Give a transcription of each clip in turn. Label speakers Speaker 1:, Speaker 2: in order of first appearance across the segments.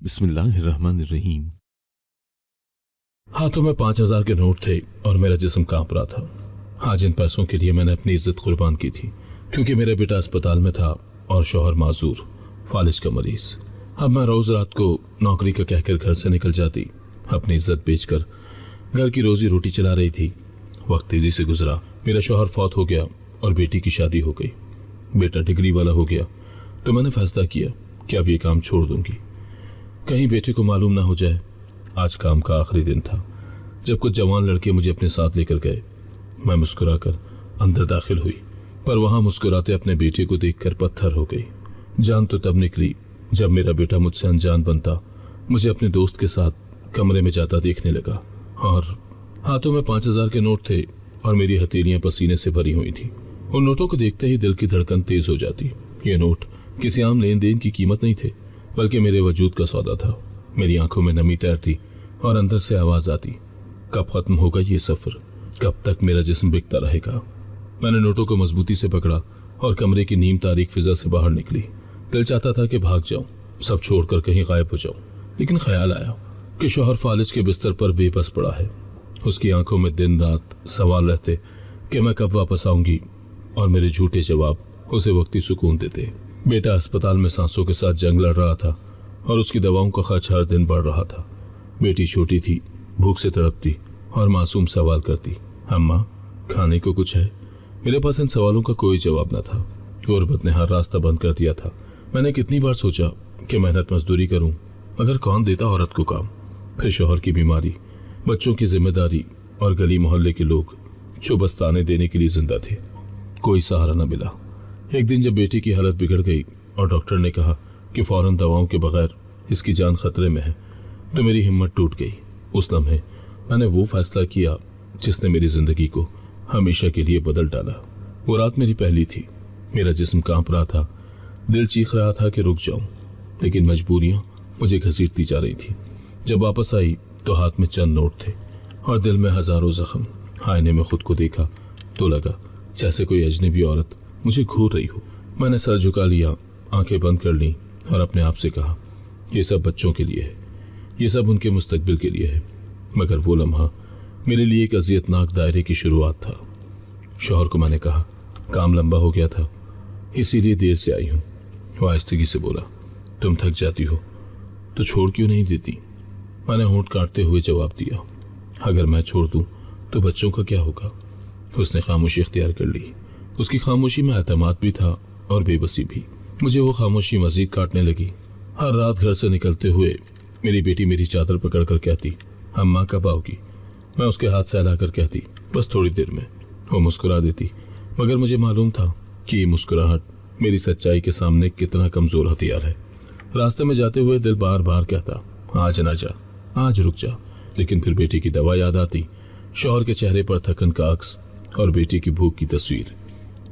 Speaker 1: बिस्मिल्लाहिर्रहमानिर्रहीम।
Speaker 2: हाथों में 5,000 के नोट थे और मेरा जिस्म कांप रहा था। आज इन पैसों के लिए मैंने अपनी इज्जत कुर्बान की थी, क्योंकि मेरा बेटा अस्पताल में था और शौहर माजूर, फालिज का मरीज। अब मैं रोज रात को नौकरी का कहकर घर से निकल जाती, अपनी इज्जत बेचकर घर की रोजी रोटी चला रही थी। वक्त तेजी से गुजरा, मेरा शौहर फौत हो गया और बेटी की शादी हो गई। बेटा डिग्री वाला हो गया तो मैंने फैसला किया कि अब ये काम छोड़ दूंगी, कहीं बेटे को मालूम ना हो जाए। आज काम का आखिरी दिन था जब कुछ जवान लड़के मुझे अपने साथ लेकर गए। मैं मुस्कुराकर अंदर दाखिल हुई, पर वहां मुस्कुराते अपने बेटे को देखकर पत्थर हो गई। जान तो तब निकली जब मेरा बेटा मुझसे अनजान बनता मुझे अपने दोस्त के साथ कमरे में जाता देखने लगा, और हाथों में 5,000 के नोट थे और मेरी हथेलियां पसीने से भरी हुई थी। उन नोटों को देखते ही दिल की धड़कन तेज हो जाती। ये नोट किसी आम लेन देन की कीमत नहीं थे, बल्कि मेरे वजूद का सौदा था। मेरी आंखों में नमी तैरती और अंदर से आवाज आती, कब खत्म होगा ये सफर, कब तक मेरा जिस्म बिकता रहेगा। मैंने नोटों को मजबूती से पकड़ा और कमरे की नीम तारीख फिजा से बाहर निकली। दिल चाहता था कि भाग जाऊं, सब छोड़कर कहीं गायब हो जाऊं, लेकिन ख्याल आया कि शौहर फालिज के बिस्तर पर बेबस पड़ा है। उसकी आंखों में दिन रात सवाल रहते कि मैं कब वापस आऊंगी, और मेरे झूठे जवाब उसे वक्ती सुकून देते। बेटा अस्पताल में सांसों के साथ जंग लड़ रहा था और उसकी दवाओं का खर्च हर दिन बढ़ रहा था। बेटी छोटी थी, भूख से तड़पती और मासूम सवाल करती, अम्मा खाने को कुछ है? मेरे पास इन सवालों का कोई जवाब न था। गुर्बत ने हर रास्ता बंद कर दिया था। मैंने कितनी बार सोचा कि मेहनत मजदूरी करूं, मगर कौन देता औरत को काम। फिर शौहर की बीमारी, बच्चों की जिम्मेदारी और गली मोहल्ले के लोग जो बस ताने देने के लिए जिंदा थे। कोई सहारा न मिला। एक दिन जब बेटी की हालत बिगड़ गई और डॉक्टर ने कहा कि फौरन दवाओं के बगैर इसकी जान खतरे में है, तो मेरी हिम्मत टूट गई। उस लम्हे मैंने वो फैसला किया जिसने मेरी जिंदगी को हमेशा के लिए बदल डाला। वो रात मेरी पहली थी। मेरा जिस्म कांप रहा था, दिल चीख रहा था कि रुक जाऊं, लेकिन मजबूरियां मुझे घसीटती जा रही थी। जब वापस आई तो हाथ में चंद नोट थे और दिल में हजारों जख्म। आईने में खुद को देखा तो लगा जैसे कोई अजनबी औरत मुझे घूर रही हो। मैंने सर झुका लिया, आंखें बंद कर ली और अपने आप से कहा, ये सब बच्चों के लिए है, ये सब उनके मुस्तकबिल के लिए है। मगर वो लम्हा मेरे लिए एक अजियतनाक दायरे की शुरुआत था। शौहर को मैंने कहा, काम लंबा हो गया था इसीलिए देर से आई हूँ। वो आहिस्तगी से बोला, तुम थक जाती हो तो छोड़ क्यों नहीं देती? मैंने होंठ काटते हुए जवाब दिया, अगर मैं छोड़ दूं तो बच्चों का क्या होगा? उसने खामोशी इख्तियार कर ली। उसकी खामोशी में एतमाद भी था और बेबसी भी। मुझे वो खामोशी मजीद काटने लगी। हर रात घर से निकलते हुए मेरी बेटी मेरी चादर पकड़ कर कहती, अम्मा कब आओगी? मैं उसके हाथ सहलाकर कहती, बस थोड़ी देर में। वो मुस्कुरा देती, मगर मुझे मालूम था कि ये मुस्कुराहट मेरी सच्चाई के सामने कितना कमजोर हथियार है। रास्ते में जाते हुए दिल बार बार कहता, आज ना जा, आज रुक जा। लेकिन फिर बेटी की दवा याद आती, शौहर के चेहरे पर थकन का अक्स और बेटी की भूख की तस्वीर।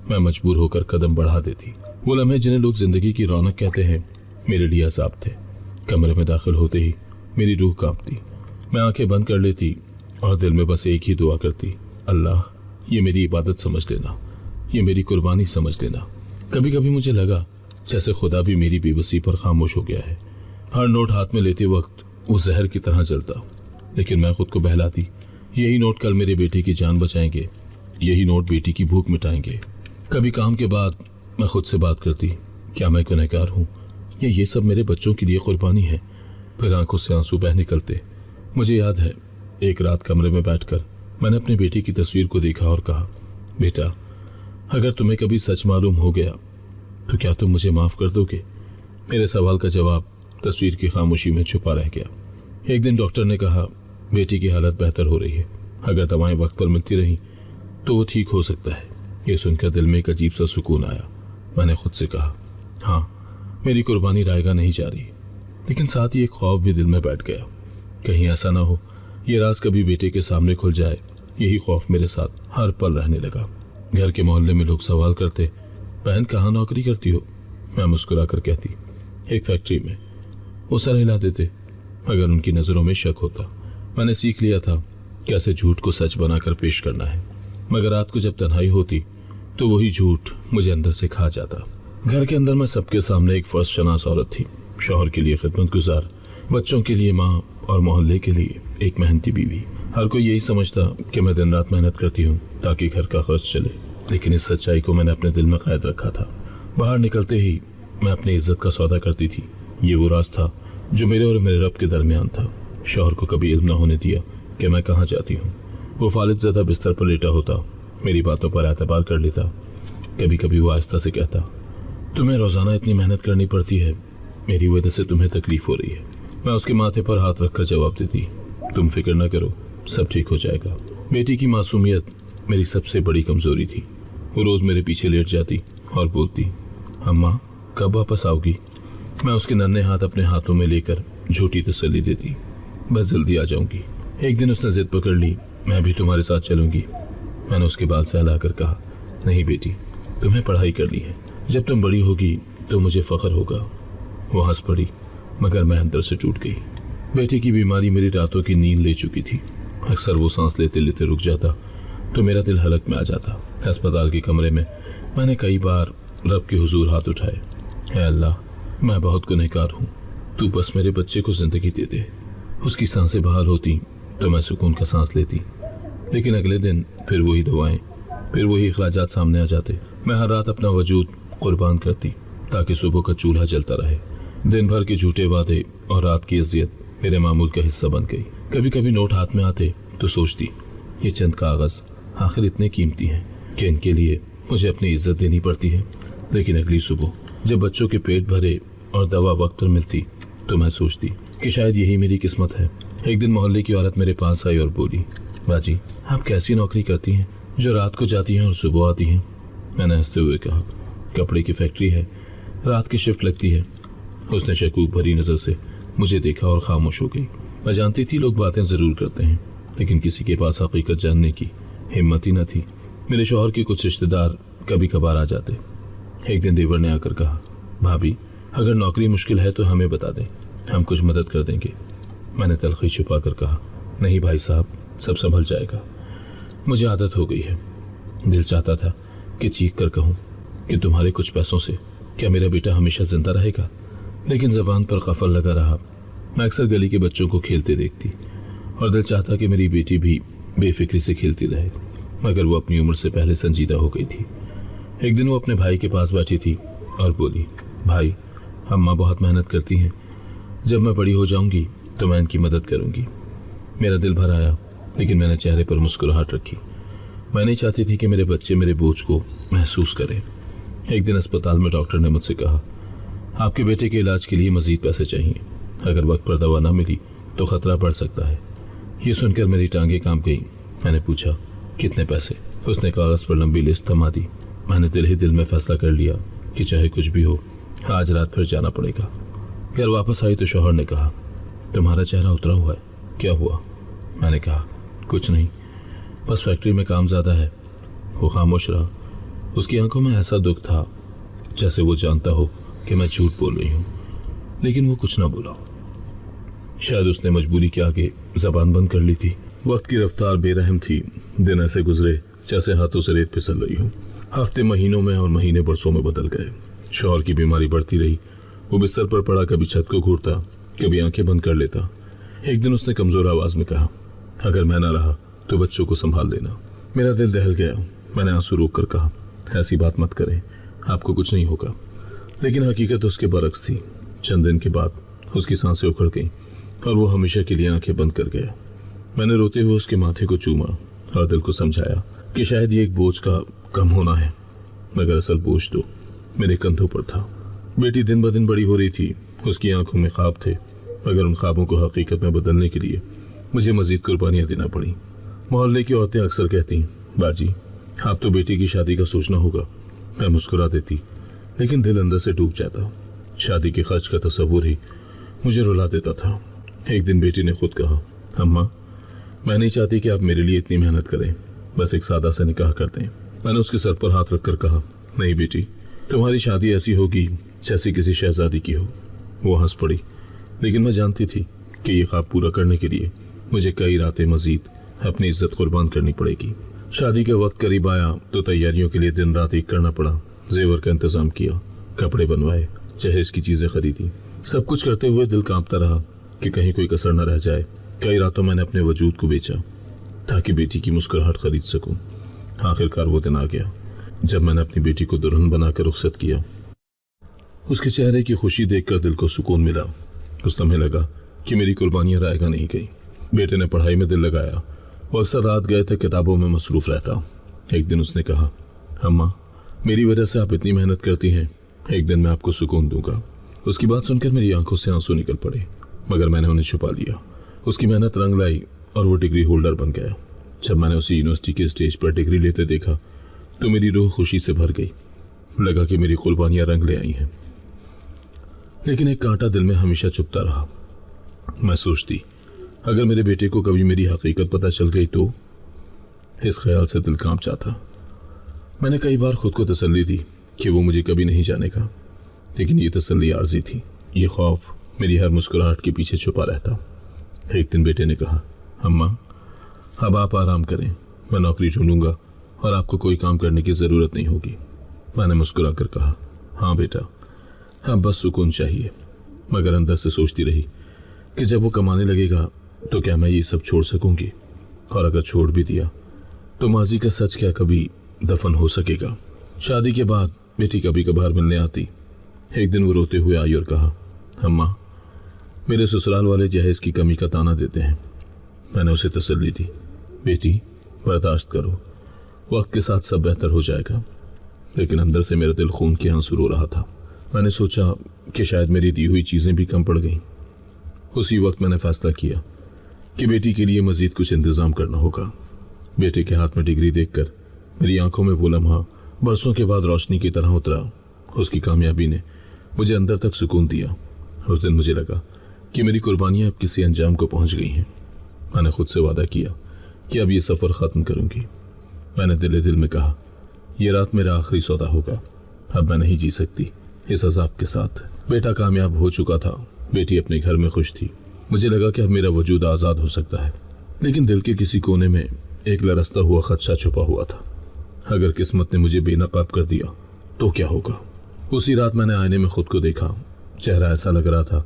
Speaker 2: मैं मजबूर होकर कदम बढ़ा देती। वो लम्हे जिन्हें लोग जिंदगी की रौनक कहते हैं, मेरे लिए अज़ाब थे। कमरे में दाखिल होते ही मेरी रूह कांपती। मैं आंखें बंद कर लेती और दिल में बस एक ही दुआ करती, अल्लाह ये मेरी इबादत समझ लेना, ये मेरी कुर्बानी समझ लेना। कभी कभी मुझे लगा जैसे खुदा भी मेरी बेबसी पर खामोश हो गया है। हर नोट हाथ में लेते वक्त वो जहर की तरह जलता, लेकिन मैं खुद को बहलाती, यही नोट कल मेरे बेटे की जान बचाएंगे, यही नोट बेटी की भूख मिटाएंगे। कभी काम के बाद मैं खुद से बात करती, क्या मैं गुनहगार हूँ या ये सब मेरे बच्चों के लिए कुर्बानी है? फिर आंखों से आंसू बह निकलते। मुझे याद है एक रात कमरे में बैठकर मैंने अपनी बेटी की तस्वीर को देखा और कहा, बेटा अगर तुम्हें कभी सच मालूम हो गया तो क्या तुम मुझे माफ़ कर दोगे? मेरे सवाल का जवाब तस्वीर की खामोशी में छुपा रह गया। एक दिन डॉक्टर ने कहा, बेटी की हालत बेहतर हो रही है, अगर दवाएं वक्त पर मिलती रहीं तो वो ठीक हो सकता है। ये सुनकर दिल में एक अजीब सा सुकून आया। मैंने खुद से कहा, हाँ मेरी कुर्बानी रायगा नहीं जा रही, लेकिन साथ ही एक खौफ भी दिल में बैठ गया, कहीं ऐसा ना हो ये राज कभी बेटे के सामने खुल जाए। यही खौफ मेरे साथ हर पल रहने लगा। घर के मोहल्ले में लोग सवाल करते, बहन कहाँ नौकरी करती हो? मैं मुस्कुरा कर कहती, एक फैक्ट्री में। वो सर हिला देते, अगर उनकी नज़रों में शक होता। मैंने सीख लिया था कैसे झूठ को सच बनाकर पेश करना है, मगर रात को जब तन्हाई होती तो वही झूठ मुझे अंदर से खा जाता। घर के अंदर मैं सबके सामने एक फर्स्ट शनास औरत थी, शौहर के लिए खिदमत गुजार, बच्चों के लिए माँ और मोहल्ले के लिए एक मेहनती बीवी। हर कोई यही समझता कि मैं दिन रात मेहनत करती हूँ ताकि घर का खर्च चले, लेकिन इस सच्चाई को मैंने अपने दिल में कैद रखा था। बाहर निकलते ही मैं अपनी इज्जत का सौदा करती थी। ये वो राज था जो मेरे और मेरे रब के दरमियान था। शौहर को कभी इल्म न होने दिया कि मैं कहाँ जाती हूँ। वो फालिद ज़्यादा बिस्तर पर लेटा होता, मेरी बातों पर एतबार कर लेता। कभी कभी वो आहिस्ता से कहता, तुम्हें रोज़ाना इतनी मेहनत करनी पड़ती है, मेरी वजह से तुम्हें तकलीफ हो रही है। मैं उसके माथे पर हाथ रखकर जवाब देती, तुम फिक्र न करो, सब ठीक हो जाएगा। बेटी की मासूमियत मेरी सबसे बड़ी कमज़ोरी थी। वो रोज़ मेरे पीछे लेट जाती और बोलती, अम्मा कब वापस आओगी? मैं उसके नन्हे हाथ अपने हाथों में लेकर झूठी तसल्ली देती, बस जल्दी आ जाऊंगी। एक दिन उसने जिद पकड़ ली, मैं भी तुम्हारे साथ चलूंगी। मैंने उसके बाल सहलाकर कहा, नहीं बेटी, तुम्हें पढ़ाई करनी है, जब तुम बड़ी होगी तो मुझे फ़ख्र होगा। वो हंस पड़ी, मगर मैं अंदर से टूट गई। बेटी की बीमारी मेरी रातों की नींद ले चुकी थी। अक्सर वो सांस लेते लेते रुक जाता तो मेरा दिल हलक में आ जाता। अस्पताल के कमरे में मैंने कई बार रब के हुजूर हाथ उठाए, है अल्लाह, मैं बहुत गुनहगार हूँ, तू बस मेरे बच्चे को ज़िंदगी दे दे। उसकी सांसें बहाल होती तो मैं सुकून का सांस लेती, लेकिन अगले दिन फिर वही दवाएं, फिर वही अखराजात सामने आ जाते। मैं हर रात अपना वजूद कुर्बान करती ताकि सुबह का चूल्हा जलता रहे। दिन भर के झूठे वादे और रात की अजियत मेरे मामूल का हिस्सा बन गई। कभी कभी नोट हाथ में आते तो सोचती, ये चंद कागज़ आखिर इतने कीमती हैं कि इनके लिए मुझे अपनी इज्जत देनी पड़ती है। लेकिन अगली सुबह जब बच्चों के पेट भरे और दवा वक्त पर मिलती तो मैं सोचती कि शायद यही मेरी किस्मत है। एक दिन मोहल्ले की औरत मेरे पास आई और बोली, बाजी आप कैसी नौकरी करती हैं जो रात को जाती हैं और सुबह आती हैं? मैंने हंसते हुए कहा, कपड़े की फैक्ट्री है, रात की शिफ्ट लगती है। उसने शकूक भरी नज़र से मुझे देखा और खामोश हो गई। मैं जानती थी लोग बातें ज़रूर करते हैं, लेकिन किसी के पास हकीकत जानने की हिम्मत ही न थी। मेरे शौहर के कुछ रिश्तेदार कभी कभार आ जाते। एक दिन देवर ने आकर कहा, भाभी अगर नौकरी मुश्किल है तो हमें बता दें, हम कुछ मदद कर देंगे। मैंने तलखी छुपा कर कहा, नहीं भाई साहब, सब संभल जाएगा। मुझे आदत हो गई है। दिल चाहता था कि चीख कर कहूँ कि तुम्हारे कुछ पैसों से क्या मेरा बेटा हमेशा जिंदा रहेगा, लेकिन ज़बान पर कफल लगा रहा। मैं अक्सर गली के बच्चों को खेलते देखती और दिल चाहता कि मेरी बेटी भी बेफिक्री से खेलती रहे, मगर वो अपनी उम्र से पहले संजीदा हो गई थी। एक दिन वो अपने भाई के पास बैठी थी और बोली, भाई अम्मा बहुत मेहनत करती हैं, जब मैं बड़ी हो जाऊंगी तो मैं इनकी मदद करूंगी। मेरा दिल भर आया, लेकिन मैंने चेहरे पर मुस्कुराहट रखी। मैं नहीं चाहती थी कि मेरे बच्चे मेरे बोझ को महसूस करें। एक दिन अस्पताल में डॉक्टर ने मुझसे कहा, आपके बेटे के इलाज के लिए मज़ीद पैसे चाहिए, अगर वक्त पर दवा ना मिली तो ख़तरा बढ़ सकता है। ये सुनकर मेरी टांगें कांप गईं। मैंने पूछा, कितने पैसे? उसने कागज़ पर लंबी लिस्ट थमा दी। मैंने दिल ही दिल में फैसला कर लिया कि चाहे कुछ भी हो, आज रात फिर जाना पड़ेगा। घर वापस आई तो शौहर ने कहा, तुम्हारा चेहरा उतरा हुआ है, क्या हुआ? मैंने कहा, कुछ नहीं, बस फैक्ट्री में काम ज़्यादा है। वो खामोश रहा। उसकी आंखों में ऐसा दुख था जैसे वो जानता हो कि मैं झूठ बोल रही हूँ, लेकिन वो कुछ ना बोला। शायद उसने मजबूरी के आगे जबान बंद कर ली थी। वक्त की रफ्तार बेरहम थी। दिन ऐसे गुजरे जैसे हाथों से रेत फिसल रही हूँ। हफ्ते महीनों में और महीने बरसों में बदल गए। शौहर की बीमारी बढ़ती रही। वो बिस्तर पर पड़ा कभी छत को घूरता, कभी आंखें बंद कर लेता। एक दिन उसने कमज़ोर आवाज़ में कहा, अगर मैं ना रहा तो बच्चों को संभाल लेना। मेरा दिल दहल गया। मैंने आंसू रोक कर कहा, ऐसी बात मत करें, आपको कुछ नहीं होगा। लेकिन हकीकत उसके बरक्स थी। चंद दिन के बाद उसकी सांसें उखड़ गईं और वो हमेशा के लिए आंखें बंद कर गया। मैंने रोते हुए उसके माथे को चूमा और दिल को समझाया कि शायद ये एक बोझ का कम होना है, मगर असल बोझ तो मेरे कंधों पर था। बेटी दिन ब दिन बड़ी हो रही थी। उसकी आंखों में ख्वाब थे, मगर उन ख्वाबों को हकीकत में बदलने के लिए मुझे मजीद कुर्बानियाँ देना पड़ी। मोहल्ले की औरतें अक्सर कहती, बाजी आप तो बेटी की शादी का सोचना होगा। मैं मुस्कुरा देती, लेकिन दिल अंदर से डूब जाता। शादी के खर्च का तस्वुर ही मुझे रुला देता था। एक दिन बेटी ने खुद कहा, अम्मा मैं नहीं चाहती कि आप मेरे लिए इतनी मेहनत करें, बस एक सादा सा निकाह कर दें। मैंने उसके सर पर हाथ रखकर कहा, नहीं बेटी, तुम्हारी शादी ऐसी होगी जैसी किसी शहजादी की हो। वो हंस पड़ी, लेकिन मैं जानती थी कि ये ख्वाब पूरा करने के लिए मुझे कई रातें मजीद अपनी इज्जत कुर्बान करनी पड़ेगी। शादी का वक्त करीब आया तो तैयारियों के लिए दिन रात एक करना पड़ा। जेवर का इंतजाम किया, कपड़े बनवाए, जहेज की चीज़ें खरीदी। सब कुछ करते हुए दिल कांपता रहा। कि कहीं कोई कसर न रह जाए। कई रातों मैंने अपने वजूद को बेचा ताकि बेटी की मुस्कुराहट खरीद सकूं। आखिरकार वो दिन आ गया जब मैंने अपनी बेटी को दुल्हन बनाकर रुखसत किया। उसके चेहरे की खुशी देखकर दिल को सुकून मिला। उस लम्हे लगा कि मेरी कुर्बानियां रायगा नहीं गई। बेटे ने पढ़ाई में दिल लगाया। वो अक्सर रात गए थे किताबों में मसरूफ रहता। एक दिन उसने कहा, अम्मा, मेरी वजह से आप इतनी मेहनत करती हैं, एक दिन मैं आपको सुकून दूंगा। उसकी बात सुनकर मेरी आंखों से आंसू निकल पड़े, मगर मैंने उन्हें छुपा लिया। उसकी मेहनत रंग लाई और वो डिग्री होल्डर बन गया। जब मैंने उसे यूनिवर्सिटी के स्टेज पर डिग्री लेते देखा तो मेरी रूह खुशी से भर गई। लगा कि मेरी कुर्बानियां रंग ले आई हैं। लेकिन एक कांटा दिल में हमेशा चुभता रहा। मैं सोचती, अगर मेरे बेटे को कभी मेरी हकीकत पता चल गई तो। इस ख्याल से दिल कांप जाता। मैंने कई बार खुद को तसल्ली दी कि वो मुझे कभी नहीं जानेगा, लेकिन ये तसल्ली आर्जी थी। ये खौफ मेरी हर मुस्कुराहट के पीछे छुपा रहता। एक दिन बेटे ने कहा, अम्मा, अब आप आराम करें, मैं नौकरी ढूंढूंगा और आपको कोई काम करने की ज़रूरत नहीं होगी। मैंने मुस्कुरा कर कहा, हाँ बेटा, हाँ बस सुकून चाहिए। मगर अंदर से सोचती रही कि जब वो कमाने लगेगा तो क्या मैं ये सब छोड़ सकूंगी, और अगर छोड़ भी दिया तो माजी का सच क्या कभी दफन हो सकेगा। शादी के बाद बेटी कभी कभार मिलने आती। एक दिन वो रोते हुए आई और कहा, अम्मा, मेरे ससुराल वाले जहेज की कमी का ताना देते हैं। मैंने उसे तसल्ली दी, बेटी बर्दाश्त करो, वक्त के साथ सब बेहतर हो जाएगा। लेकिन अंदर से मेरा दिल खून के आंसू रो रहा था। मैंने सोचा कि शायद मेरी दी हुई चीज़ें भी कम पड़ गईं। उसी वक्त मैंने फैसला किया कि बेटी के लिए मजीद कुछ इंतज़ाम करना होगा। बेटे के हाथ में डिग्री देखकर मेरी आंखों में वो लम्हा बरसों के बाद रोशनी की तरह उतरा। उसकी कामयाबी ने मुझे अंदर तक सुकून दिया। उस दिन मुझे लगा कि मेरी कुर्बानियां अब किसी अंजाम को पहुंच गई हैं। मैंने खुद से वादा किया कि अब ये सफ़र ख़त्म करूंगी। मैंने दिल दिल में कहा, यह रात मेरा आखिरी सौदा होगा। अब मैं नहीं जी सकती इस अजाब के साथ। बेटा कामयाब हो चुका था, बेटी अपने घर में खुश थी। मुझे लगा कि अब मेरा वजूद आज़ाद हो सकता है। लेकिन दिल के किसी कोने में एक लरसता हुआ खदशा छुपा हुआ था। अगर किस्मत ने मुझे बेनकाब कर दिया तो क्या होगा। उसी रात मैंने आईने में खुद को देखा। चेहरा ऐसा लग रहा था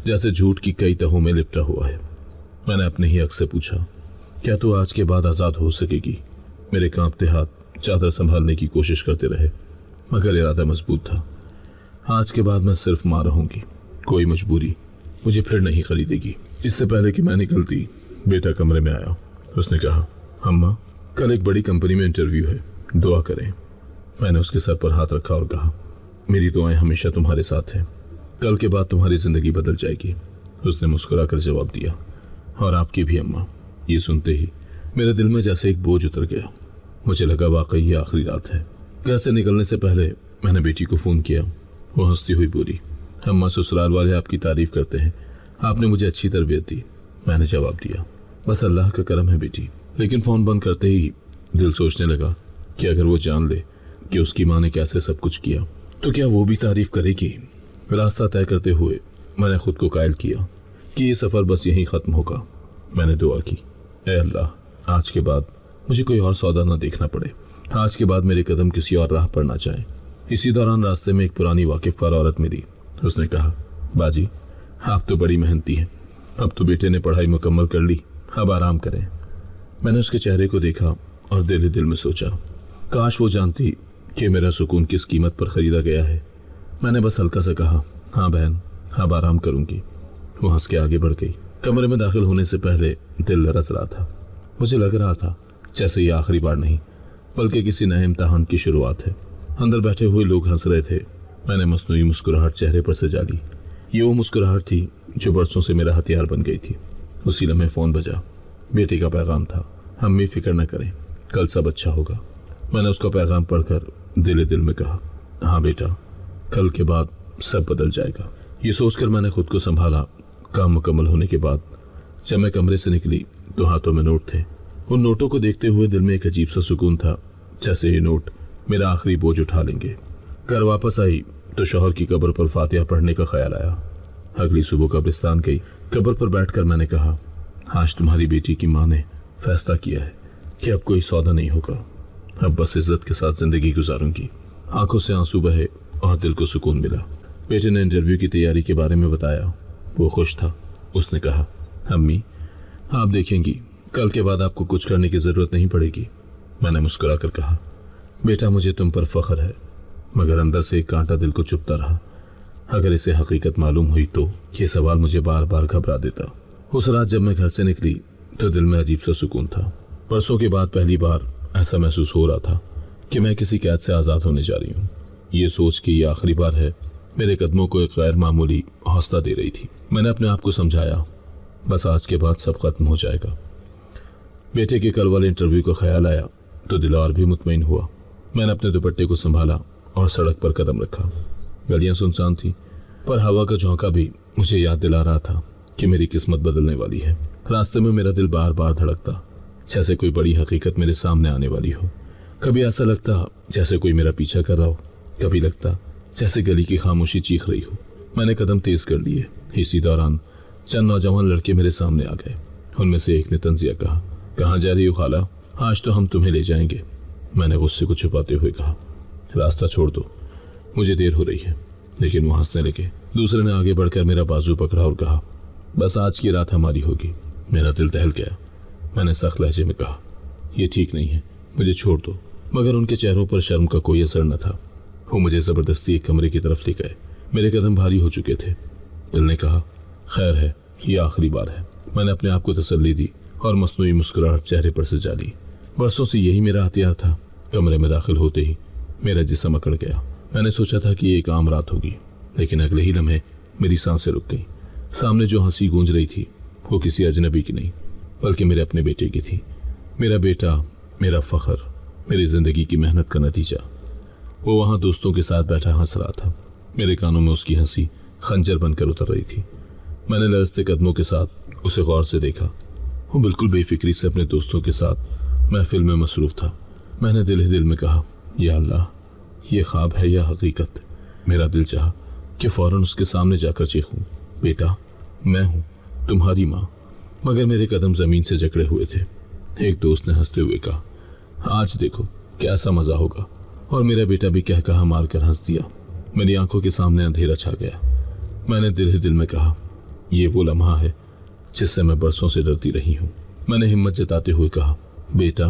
Speaker 2: जैसे झूठ की कई तहों में लिपटा हुआ है। मैंने अपने ही अक्स से पूछा, क्या तू आज के बाद आज़ाद हो सकेगी? मेरे कांपते हाथ चादर संभालने की कोशिश करते रहे, मगर इरादा मजबूत था। आज के बाद मैं सिर्फ मां रहूंगी। कोई मजबूरी मुझे फिर नहीं खरीदेगी। इससे पहले कि मैं निकलती, बेटा कमरे में आया। उसने कहा, अम्मा, कल एक बड़ी कंपनी में इंटरव्यू है, दुआ करें। मैंने उसके सर पर हाथ रखा और कहा, मेरी दुआएं हमेशा तुम्हारे साथ हैं। कल के बाद तुम्हारी जिंदगी बदल जाएगी। उसने मुस्कुराकर जवाब दिया, और आपकी भी अम्मा। ये सुनते ही मेरे दिल में जैसे एक बोझ उतर गया। मुझे लगा वाकई ये आखिरी रात है। घर से निकलने से पहले मैंने बेटी को फ़ोन किया। वो हंसती हुई बोली, अम्मा, ससुराल वाले आपकी तारीफ करते हैं, आपने मुझे अच्छी तरबियत दी। मैंने जवाब दिया, बस अल्लाह का करम है बेटी। लेकिन फ़ोन बंद करते ही दिल सोचने लगा कि अगर वो जान ले कि उसकी माँ ने कैसे सब कुछ किया तो क्या वो भी तारीफ करेगी। रास्ता तय करते हुए मैंने खुद को कायल किया कि ये सफ़र बस यहीं ख़त्म होगा। मैंने दुआ की, ऐ अल्लाह, आज के बाद मुझे कोई और सौदा ना देखना पड़े। आज के बाद मेरे कदम किसी और राह पर ना जाएं। इसी दौरान रास्ते में एक पुरानी वाकिफ़ औरत मिली। उसने कहा, बाजी, आप तो बड़ी मेहनती हैं। अब तो बेटे ने पढ़ाई मुकम्मल कर ली, अब आराम करें। मैंने उसके चेहरे को देखा और दिल ही दिल में सोचा, काश वो जानती कि मेरा सुकून किस कीमत पर ख़रीदा गया है। मैंने बस हल्का सा कहा, हाँ बहन, अब आराम करूँगी। वो हंस के आगे बढ़ गई। कमरे में दाखिल होने से पहले दिल लरस रहा था। मुझे लग रहा था जैसे ये आखिरी बार नहीं, बल्कि किसी नए इम्तिहान की शुरुआत है। अंदर बैठे हुए लोग हंस रहे थे। मैंने मसनूई मुस्कुराहट चेहरे पर सजा ली। ये वो मुस्कुराहट थी जो बरसों से मेरा हथियार बन गई थी। उसी लम्हे फ़ोन बजा। बेटे का पैगाम था, अम्मी फिक्र न करें, कल सब अच्छा होगा। मैंने उसका पैगाम पढ़कर दिल दिल में कहा, हाँ बेटा, कल के बाद सब बदल जाएगा। ये सोचकर मैंने खुद को संभाला। काम मुकम्मल होने के बाद जब मैं कमरे से निकली तो हाथों में नोट थे। उन नोटों को देखते हुए दिल में एक अजीब सा सुकून था, जैसे ये नोट मेरा आखिरी बोझ उठा लेंगे। घर वापस आई तो शौहर की कब्र पर फातिहा पढ़ने का ख्याल आया। अगली सुबह कब्रिस्तान गई। कब्र पर बैठकर मैंने कहा, आज तुम्हारी बेटी की माँ ने फैसला किया है कि अब कोई सौदा नहीं होगा, अब बस इज्जत के साथ जिंदगी गुजारूंगी। आंखों से आंसू बहे और दिल को सुकून मिला। बेटे ने इंटरव्यू की तैयारी के बारे में बताया। वो खुश था उसने कहा, अम्मी आप देखेंगी कल के बाद आपको कुछ करने की जरूरत नहीं पड़ेगी। मैंने मुस्कुराकर कहा, बेटा मुझे तुम पर फख्र है, मगर अंदर से एक कांटा दिल को चुभता रहा। अगर इसे हकीकत मालूम हुई तो ये सवाल मुझे बार बार घबरा देता। उस रात जब मैं घर से निकली तो दिल में अजीब सा सुकून था। बरसों के बाद पहली बार ऐसा महसूस हो रहा था कि मैं किसी कैद से आज़ाद होने जा रही हूँ। ये सोच कि ये आखिरी बार है मेरे कदमों को एक गैर मामूली हौसला दे रही थी। मैंने अपने आप को समझाया, बस आज के बाद सब खत्म हो जाएगा। बेटे के कल वाले इंटरव्यू का ख्याल आया तो दिल और भी मुतमईन हुआ। मैंने अपने दुपट्टे को संभाला और सड़क पर कदम रखा। गलियां सुनसान थी, पर हवा का झोंका भी मुझे याद दिला रहा था कि मेरी किस्मत बदलने वाली है। रास्ते में मेरा दिल बार बार धड़कता, जैसे कोई बड़ी हकीकत मेरे सामने आने वाली हो। कभी ऐसा लगता जैसे कोई मेरा पीछा कर रहा हो, कभी लगता जैसे गली की खामोशी चीख रही हो। मैंने कदम तेज कर लिए। इसी दौरान चंद नौजवान लड़के मेरे सामने आ गए। उनमें से एक ने तंजिया कहा, कहाँ जा रही हो खाला? आज तो हम तुम्हें ले जाएंगे। मैंने गुस्से को छुपाते हुए कहा, रास्ता छोड़ दो, मुझे देर हो रही है। लेकिन वो हंसने लगे। दूसरे ने आगे बढ़कर मेरा बाजू पकड़ा और कहा, बस आज की रात हमारी होगी। मेरा दिल दहल गया। मैंने सख्त लहजे में कहा, यह ठीक नहीं है, मुझे छोड़ दो। मगर उनके चेहरों पर शर्म का कोई असर न था। वो मुझे ज़बरदस्ती एक कमरे की तरफ ले गए। मेरे कदम भारी हो चुके थे। दिल ने कहा, खैर है, ये आखिरी बार है। मैंने अपने आप को तसल्ली दी और मसनूई मुस्कुराहट चेहरे पर सजा ली। बरसों से यही मेरा हथियार था। कमरे में दाखिल होते ही मेरा जिस्म अकड़ गया। मैंने सोचा था कि ये एक आम रात होगी, लेकिन अगले ही लम्हे मेरी सांसें रुक गईं। सामने जो हंसी गूंज रही थी वो किसी अजनबी की नहीं, बल्कि मेरे अपने बेटे की थी। मेरा बेटा, मेरा फख्र, मेरी जिंदगी की मेहनत का नतीजा। वो वहाँ दोस्तों के साथ बैठा हंस रहा था। मेरे कानों में उसकी हंसी खंजर बनकर उतर रही थी। मैंने लरजते कदमों के साथ उसे गौर से देखा। वो बिल्कुल बेफिक्री से अपने दोस्तों के साथ महफिल में मसरूफ था। मैंने दिल ही दिल में कहा, या अल्लाह, ये ख्वाब है या हकीकत? मेरा दिल चाहा कि फौरन उसके सामने जाकर चीखूं, बेटा मैं हूँ तुम्हारी माँ। मगर मेरे कदम जमीन से जकड़े हुए थे। एक दोस्त ने हंसते हुए कहा, आज देखो कैसा मजा होगा। और मेरा बेटा भी कह कहा मारकर हंस दिया। मेरी आंखों के सामने अंधेरा छा गया। मैंने दिल ही दिल में कहा, ये वो लम्हा है जिससे मैं बरसों से डरती रही हूँ। मैंने हिम्मत जताते हुए कहा, बेटा,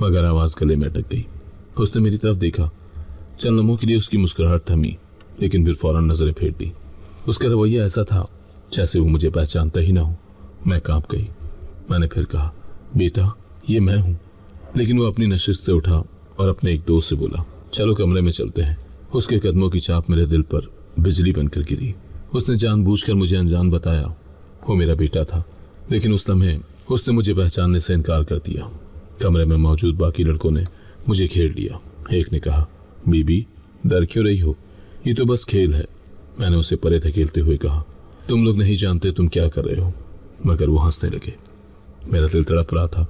Speaker 2: मगर आवाज़ गले में अटक गई। उसने मेरी तरफ देखा। चंद लम्हों के लिए उसकी मुस्कुराहट थमी, लेकिन फिर फौरन नजरें फेर ली। उसका रवैया ऐसा था जैसे वो मुझे पहचानता ही ना हो। मैं कांप गई। मैंने फिर कहा, बेटा ये मैं हूँ। लेकिन वो अपनी नशिस्त से उठा और अपने एक दोस्त से बोला, चलो कमरे में चलते हैं। उसके कदमों की चाप मेरे दिल पर बिजली बनकर गिरी। उसने जानबूझकर मुझे अनजान बताया वो मेरा बेटा था, लेकिन उस लम्हे उसने मुझे पहचानने से इनकार कर दिया। कमरे में मौजूद बाकी लड़कों ने मुझे घेर लिया। एक ने कहा, बीबी डर क्यों रही हो, ये तो बस खेल है। मैंने उसे परे धकेलते हुए कहा, तुम लोग नहीं जानते तुम क्या कर रहे हो। मगर वो हंसने लगे। मेरा दिल तड़प रहा था।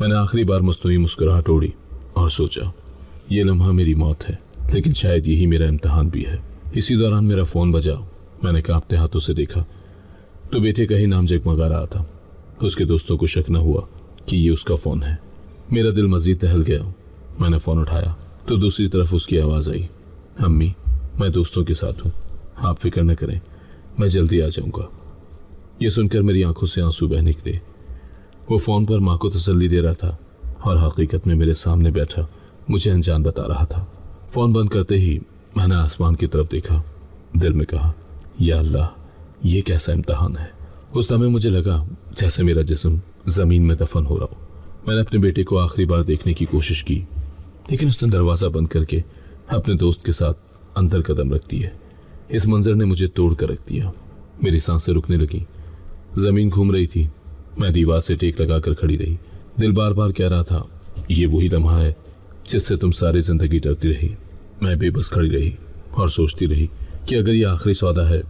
Speaker 2: मैंने आखिरी बार मसनूई मुस्कुराहट ओढ़ी और सोचा, ये लम्हा मेरी मौत है, लेकिन शायद यही मेरा इम्तहान भी है। इसी दौरान मेरा फ़ोन बजा। मैंने कांपते हाथों से देखा तो बेटे का ही नाम जगमगा रहा था। उसके दोस्तों को शक न हुआ कि ये उसका फ़ोन है। मेरा दिल मज़ीद दहल गया। मैंने फ़ोन उठाया तो दूसरी तरफ उसकी आवाज़ आई, अम्मी मैं दोस्तों के साथ हूँ, आप फिक्र न करें, मैं जल्दी आ जाऊँगा। ये सुनकर मेरी आंखों से आंसू बह निकले। वो फ़ोन पर माँ को तसल्ली दे रहा था और हकीकत में मेरे सामने बैठा मुझे अनजान बता रहा था। फ़ोन बंद करते ही मैंने आसमान की तरफ देखा। दिल में कहा, या अल्लाह, ये कैसा इम्तहान है। उस समय मुझे लगा जैसे मेरा जिस्म ज़मीन में दफन हो रहा हो। मैंने अपने बेटे को आखिरी बार देखने की कोशिश की, लेकिन उसने दरवाज़ा बंद करके अपने दोस्त के साथ अंदर कदम रख दिए। इस मंजर ने मुझे तोड़ कर रख दिया। मेरी सांसें रुकने लगी। ज़मीन घूम रही थी। मैं दीवार से टेक लगाकर खड़ी रही। दिल बार बार कह रहा था, ये वही लम्हा है जिससे तुम सारी ज़िंदगी डरती रही। मैं बेबस खड़ी रही और सोचती रही कि अगर ये आखिरी सौदा है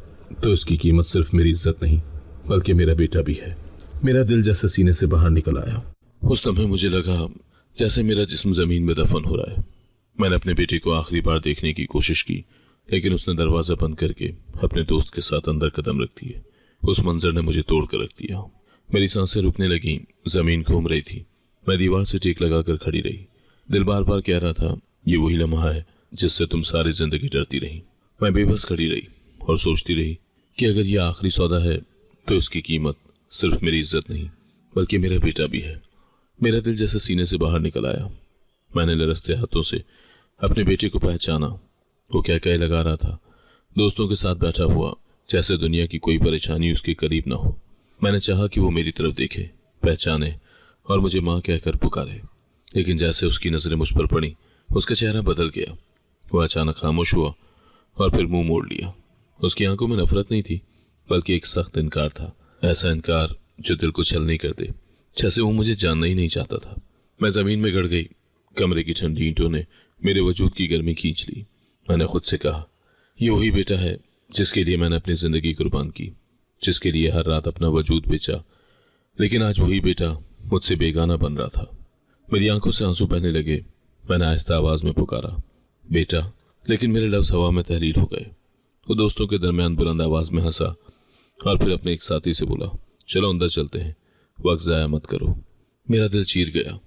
Speaker 2: तो इसकी कीमत सिर्फ मेरी इज्जत नहीं बल्कि मेरा बेटा भी है। मेरा दिल जैसे सीने से बाहर निकल आया। उस लम्हे मुझे लगा जैसे मेरा जिस्म ज़मीन में दफन हो रहा है। मैंने अपने बेटे को आखिरी बार देखने की कोशिश की, लेकिन उसने दरवाज़ा बंद करके अपने दोस्त के साथ अंदर कदम रख दिए। उस मंजर ने मुझे तोड़ कर रख दिया। मेरी सांसें रुकने लगी। ज़मीन घूम रही थी। मैं दीवार से टेक लगाकर खड़ी रही। दिल बार बार कह रहा था, ये वही लम्हा है जिससे तुम सारी ज़िंदगी डरती रही। मैं बेबस खड़ी रही और सोचती रही कि अगर ये आखिरी सौदा है तो इसकी कीमत सिर्फ मेरी इज्जत नहीं बल्कि मेरा बेटा भी है। मेरा दिल जैसे सीने से बाहर निकल आया। मैंने लरसते हाथों से अपने बेटे को पहचाना। वो क्या कह लगा रहा था, दोस्तों के साथ बैठा हुआ, जैसे दुनिया की कोई परेशानी उसके करीब ना हो। मैंने चाहा कि वो मेरी तरफ देखे, पहचाने और मुझे माँ कहकर पुकारे, लेकिन जैसे उसकी नजरें मुझ पर पड़ी उसका चेहरा बदल गया। वो अचानक खामोश हुआ और फिर मुंह मोड़ लिया। उसकी आंखों में नफरत नहीं थी बल्कि एक सख्त इनकार था, ऐसा इनकार जो दिल को छल नहीं कर दे, जैसे वो मुझे जानना ही नहीं चाहता था। मैं जमीन में गड़ गई। कमरे की ठंडी ईंटों ने मेरे वजूद की गर्मी खींच ली। मैंने खुद से कहा, ये वही बेटा है जिसके लिए मैंने अपनी जिंदगी कुर्बान की, जिसके लिए हर रात अपना वजूद बेचा, लेकिन आज वही बेटा मुझसे बेगाना बन रहा था। मेरी आंखों से आंसू बहने लगे। मैंने आहिस्ता आवाज में पुकारा, बेटा, लेकिन मेरे लफ्ज हवा में तहरीर हो गए। वो दोस्तों के दरमियान बुलंद आवाज में हंसा और फिर अपने एक साथी से बोला, चलो अंदर चलते हैं, वक्त जाया मत करो। मेरा दिल चीर गया।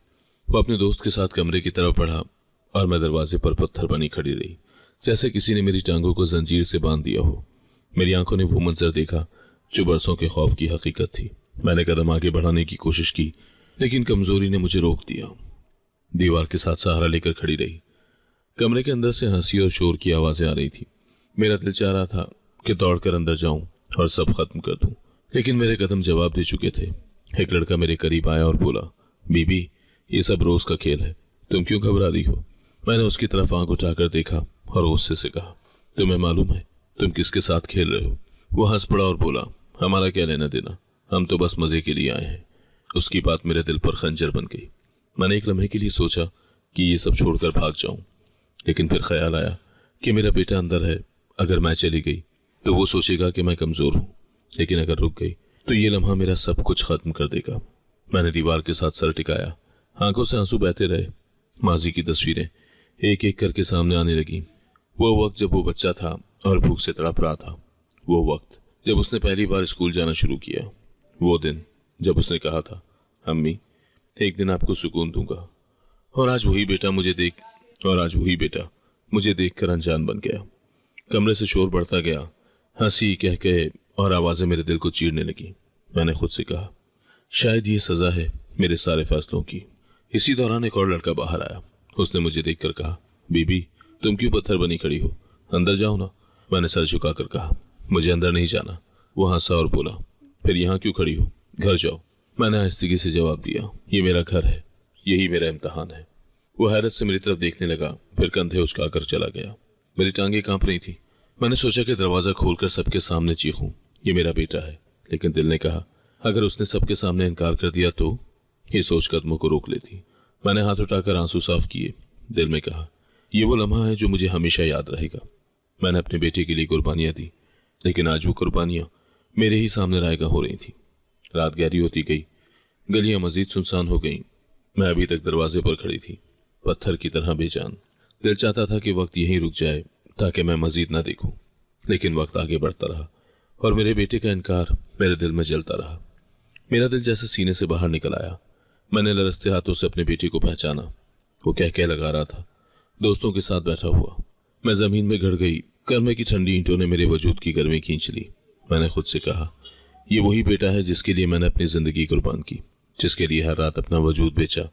Speaker 2: वो अपने दोस्त के साथ कमरे की तरफ बढ़ा और मैं दरवाजे पर पत्थर बनी खड़ी रही, जैसे किसी ने मेरी टांगों को जंजीर से बांध दिया हो। मेरी आंखों ने वो मंजर देखा जो बरसों के खौफ की हकीकत थी। मैंने कदम आगे बढ़ाने की कोशिश की, लेकिन कमजोरी ने मुझे रोक दिया। दीवार के साथ सहारा लेकर खड़ी रही। कमरे के अंदर से हंसी और शोर की आवाजें आ रही थी। मेरा दिल चाह रहा था कि दौड़कर अंदर जाऊं और सब खत्म कर दूं, लेकिन मेरे कदम जवाब दे चुके थे। एक लड़का मेरे करीब आया और बोला, बीबी, ये सब रोज का खेल है, तुम क्यों घबरा रही हो? मैंने उसकी तरफ आंख उठाकर देखा और गुस्से से कहा, तुम्हें मालूम है तुम किसके साथ खेल रहे हो? वो हंस पड़ा और बोला, हमारा क्या लेना देना, हम तो बस मजे के लिए आए हैं। उसकी बात मेरे दिल पर खंजर बन गई। मैंने एक लम्हे के लिए सोचा कि ये सब छोड़कर भाग जाऊं, लेकिन फिर ख्याल आया कि मेरा बेटा अंदर है। अगर मैं चली गई तो वो सोचेगा कि मैं कमजोर हूं, लेकिन अगर रुक गई तो ये लम्हा मेरा सब कुछ खत्म कर देगा। मैंने दीवार के साथ सर टिकाया। आंखों से आंसू बहते रहे। माजी की तस्वीरें एक एक करके सामने आने लगी। वो वक्त जब वो बच्चा था और भूख से तड़प रहा था। वो वक्त जब उसने पहली बार स्कूल जाना शुरू किया। वो दिन जब उसने कहा था, अम्मी, एक दिन आपको सुकून दूंगा। और आज वही बेटा मुझे देखकर अनजान बन गया। कमरे से शोर बढ़ता गया। हंसी, कह कहे और आवाजें मेरे दिल को चीरने लगी। मैंने खुद से कहा, शायद ये सजा है मेरे सारे फैसलों की। इसी दौरान एक और लड़का बाहर आया। उसने मुझे देखकर कहा, बीबी, तुम क्यों पत्थर बनी खड़ी हो? अंदर जाओ ना। मैंने सर झुकाकर कहा, मुझे अंदर नहीं जाना। वो हंसा और बोला, फिर यहाँ क्यों खड़ी हो? घर जाओ। मैंने आहिस्तगी से जवाब दिया, ये मेरा घर है, यही मेरा इम्तिहान है। वो हैरत से मेरी तरफ देखने लगा, फिर कंधे उचकाकर चला गया। मेरी टांगें कांप रही थी। मैंने सोचा कि दरवाजा खोलकर सबके सामने चीखूं, ये मेरा बेटा है, लेकिन दिल ने कहा, अगर उसने सबके सामने इनकार कर दिया तो? ये सोच कदमों को रोक लेती। मैंने हाथ उठाकर आंसू साफ किए। दिल में कहा, ये वो लम्हा है जो मुझे हमेशा याद रहेगा। मैंने अपने बेटे के लिए कुर्बानियां दी, लेकिन आज वो कुर्बानियां मेरे ही सामने रायगा हो रही थी। रात गहरी होती गई। गलियां मजीद सुनसान हो गईं। मैं अभी तक दरवाजे पर खड़ी थी, पत्थर की तरह बेजान। दिल चाहता था कि वक्त यहीं रुक जाए ताकि मैं मजीद ना देखूं, लेकिन वक्त आगे बढ़ता रहा और मेरे बेटे का इनकार मेरे दिल में जलता रहा। मेरा दिल जैसे सीने से बाहर निकल आया। मैंने लरसते हाथों से अपने बेटे को पहचाना। वो कह लगा रहा था, दोस्तों के साथ बैठा हुआ। मैं जमीन में गड़ गई। कमरे की ठंडी ईंटों ने मेरे वजूद की गर्मी खींच ली। मैंने खुद से कहा, ये वही बेटा है जिसके लिए मैंने अपनी जिंदगी कुर्बान की, जिसके लिए हर रात अपना वजूद बेचा,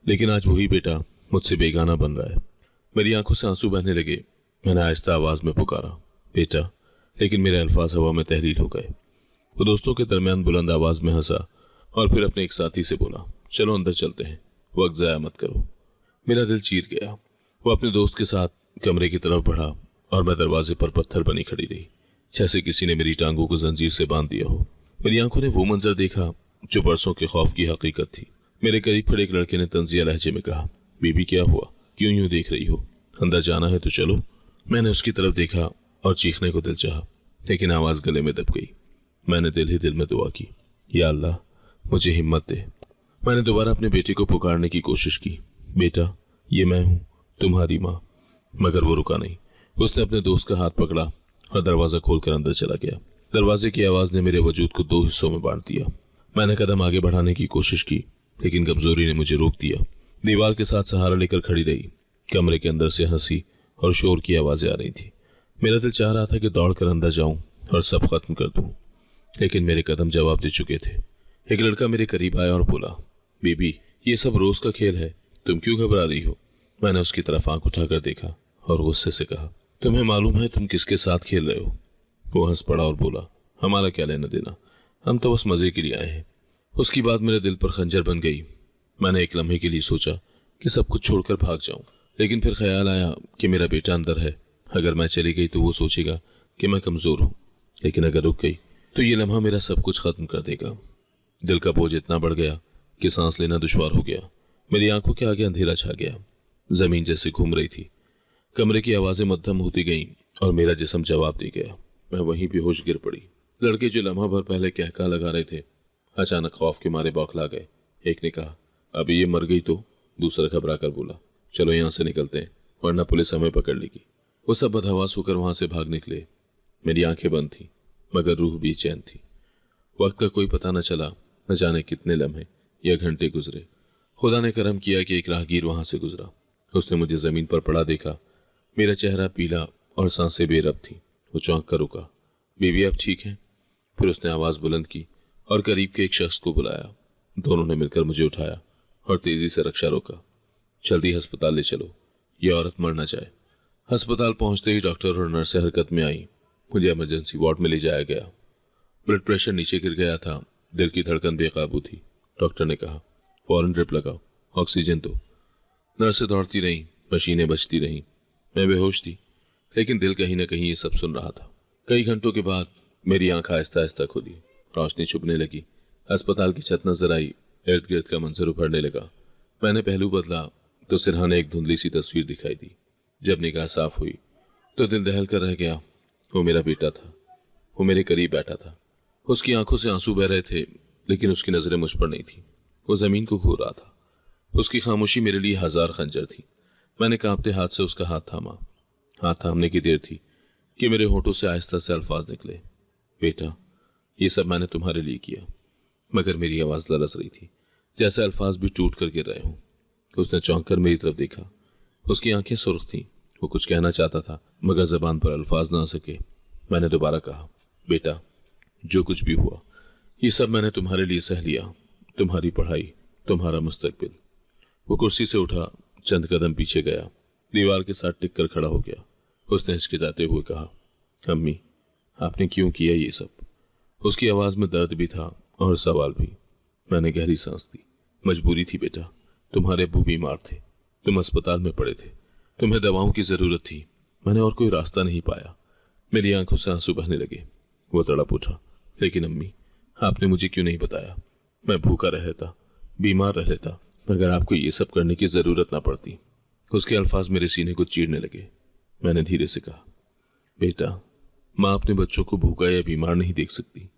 Speaker 2: लेकिन आज वही बेटा मुझसे बेगाना बन रहा है। मेरी आंखों से आंसू बहने लगे। मैंने आहिस्ता आवाज में पुकारा, बेटा, लेकिन मेरे अल्फाज हवा में तहरीर हो गए। वो दोस्तों के दरमियान बुलंद आवाज में हंसा और फिर अपने एक साथी से बोला, चलो अंदर चलते हैं, वक्त जाया मत करो। मेरा दिल चीर गया। वो अपने दोस्त के साथ कमरे की तरफ बढ़ा और मैं दरवाजे पर पत्थर बनी खड़ी रही, जैसे किसी ने मेरी टांगों को जंजीर से बांध दिया हो। मेरी आंखों ने वो मंजर देखा जो बरसों के खौफ की हकीकत थी। मेरे करीब खड़े एक लड़के ने तंजिया लहजे में कहा, बीबी, क्या हुआ? क्यों यूं देख रही हो? अंदर जाना है तो चलो। मैंने उसकी तरफ देखा और चीखने को दिल चाहा, लेकिन आवाज गले में दब गई। मैंने दिल ही दिल में दुआ की, या अल्लाह, मुझे हिम्मत दे। मैंने दोबारा अपने बेटे को पुकारने की कोशिश की, बेटा, ये मैं हूं, तुम्हारी माँ। मगर वो रुका नहीं। उसने अपने दोस्त का हाथ पकड़ा और दरवाजा खोलकर अंदर चला गया। दरवाजे की आवाज ने मेरे वजूद को दो हिस्सों में बांट दिया। मैंने कदम आगे बढ़ाने की कोशिश की, लेकिन कमजोरी ने मुझे रोक दिया। दीवार के साथ सहारा लेकर खड़ी रही। कमरे के अंदर से हंसी और शोर की आवाजें आ रही थी। मेरा दिल चाह रहा था कि दौड़कर अंदर जाऊं और सब खत्म कर दूं, लेकिन मेरे कदम जवाब दे चुके थे। एक लड़का मेरे करीब आया और बोला, बीबी, ये सब रोज का खेल है, तुम क्यों घबरा रही हो? मैंने उसकी तरफ आंख उठाकर देखा और गुस्से से कहा, तुम्हें मालूम है तुम किसके साथ खेल रहे हो? वो हंस पड़ा और बोला, हमारा क्या लेना देना, हम तो बस मजे के लिए आए हैं। उसकी बात मेरे दिल पर खंजर बन गई। मैंने एक लम्हे के लिए सोचा कि सब कुछ छोड़कर भाग जाऊं, लेकिन फिर ख्याल आया कि मेरा बेटा अंदर है। अगर मैं चली गई तो वो सोचेगा कि मैं कमजोर हूं, लेकिन अगर रुक गई तो ये लम्हा मेरा सब कुछ खत्म कर देगा। दिल का बोझ इतना बढ़ गया कि सांस लेना दुश्वार हो गया। मेरी आंखों के आगे अंधेरा छा गया। जमीन जैसे घूम रही थी। कमरे की आवाजें मध्यम होती गईं और मेरा जिस्म जवाब दे गया। मैं वहीं बेहोश गिर पड़ी। लड़के जो लम्हा भर पहले कहका लगा रहे थे, अचानक खौफ के मारे बौखला गए। एक ने कहा, अभी ये मर गई तो? दूसरा घबरा कर बोला, चलो यहां से निकलते हैं, वरना पुलिस हमें पकड़ लेगी। वो सब बदहवास होकर वहां से भाग निकले। मेरी आंखें बंद थी, मगर रूह बेचैन थी। वक्त का कोई पता न चला। न जाने कितने लम्हे या घंटे गुजरे। खुदा ने करम किया कि एक राहगीर वहां से गुजरा। उसने मुझे जमीन पर पड़ा देखा। मेरा चेहरा पीला और सांसें बेरब थी। वो चौंक कर रुका, बीबी आप ठीक हैं? फिर उसने आवाज बुलंद की और करीब के एक शख्स को बुलाया। दोनों ने मिलकर मुझे उठाया और तेजी से रक्षा रोका। जल्दी अस्पताल ले चलो, ये औरत मर न जाए। अस्पताल पहुंचते ही डॉक्टर और नर्सें हरकत में आई। मुझे इमरजेंसी वार्ड में ले जाया गया। ब्लड प्रेशर नीचे गिर गया था, दिल की धड़कन बेकाबू थी। डॉक्टर ने कहा, फौरन ड्रिप लगाओ, ऑक्सीजन दो। नर्सें दौड़ती रहीं, मशीनें बजती रहीं। मैं बेहोश थी, लेकिन दिल कहीं न कहीं ये सब सुन रहा था। कई घंटों के बाद मेरी आंख आहिस्ता आहिस्ता खुली। रोशनी छुपने लगी। अस्पताल की छत नजर आई। इर्द गिर्द का मंजर उभरने लगा। मैंने पहलू बदला तो सिरहाने एक धुंधली सी तस्वीर दिखाई दी। जब निगाह साफ हुई तो दिल दहल कर रह गया। वो मेरा बेटा था। वो मेरे करीब बैठा था। उसकी आंखों से आंसू बह रहे थे, लेकिन उसकी नजरें मुझ पर नहीं थी। वो जमीन को घूर रहा था। उसकी खामोशी मेरे लिए हजार खंजर थी। मैंने कांपते हाथ से उसका हाथ थामा। हाथ थामने की देर थी कि मेरे होठों से आहिस्ता से अल्फाज निकले, बेटा, ये सब मैंने तुम्हारे लिए किया। मगर मेरी आवाज लरस रही थी, जैसे अल्फाज भी टूट कर गिर रहे हों। उसने चौंक कर मेरी तरफ देखा। उसकी आंखें सुर्ख थीं। वो कुछ कहना चाहता था, मगर जबान पर अल्फाज ना आ सके। मैंने दोबारा कहा, बेटा, जो कुछ भी हुआ ये सब मैंने तुम्हारे लिए सह लिया। तुम्हारी पढ़ाई, तुम्हारा मुस्तकबिल। वो कुर्सी से उठा, चंद कदम पीछे गया, दीवार के साथ टिक कर खड़ा हो गया। उसने हिचकिचाते हुए कहा, अम्मी, आपने क्यों किया ये सब? उसकी आवाज में दर्द भी था और सवाल भी। मैंने गहरी सांस दी। मजबूरी थी बेटा, तुम्हारे अब्बू बीमार थे, तुम अस्पताल में पड़े थे, तुम्हें दवाओं की जरूरत थी। मैंने और कोई रास्ता नहीं पाया। मेरी आंखों से आंसू बहने लगे। वो तड़प उठा, लेकिन अम्मी, आपने मुझे क्यों नहीं बताया? मैं भूखा रह लेता, बीमार रह लेता, मगर आपको ये सब करने की जरूरत ना पड़ती। उसके अल्फाज मेरे सीने को चीरने लगे। मैंने धीरे से कहा, बेटा, माँ अपने बच्चों को भूखा या बीमार नहीं देख सकती।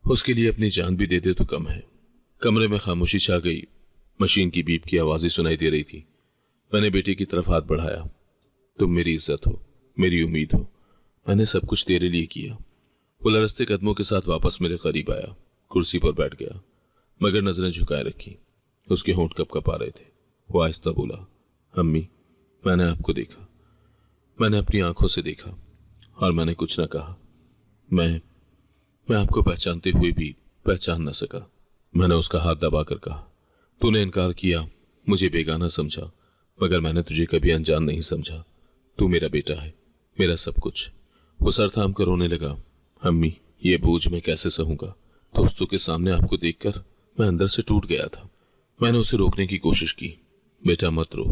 Speaker 2: उसके लिए अपनी जान भी दे दे तो कम है। कमरे में खामोशी छा गई। मशीन की बीप की आवाजें सुनाई दे रही थी। मैंने बेटे की तरफ हाथ बढ़ाया। तुम मेरी इज्जत हो, मेरी उम्मीद हो। मैंने सब कुछ तेरे लिए किया। वो लरसते कदमों के साथ वापस मेरे करीब आया, कुर्सी पर बैठ गया, मगर नजरें झुकाए रखी। उसके होंठ कप आ रहे थे। वो आहिस्ता बोला, अम्मी, मैंने आपको देखा, मैंने अपनी आंखों से देखा, और मैंने कुछ न कहा। मैं आपको पहचानते हुए भी पहचान न सका। मैंने उसका हाथ दबाकर कहा, तूने इनकार किया, मुझे बेगाना समझा, मगर मैंने तुझे कभी अनजान नहीं समझा। तू मेरा बेटा है, मेरा सब कुछ। वो सर थाम कर रोने लगा। अम्मी, ये बोझ मैं कैसे सहूंगा? दोस्तों के सामने आपको देखकर मैं अंदर से टूट गया था। मैंने उसे रोकने की कोशिश की। बेटा मत रो,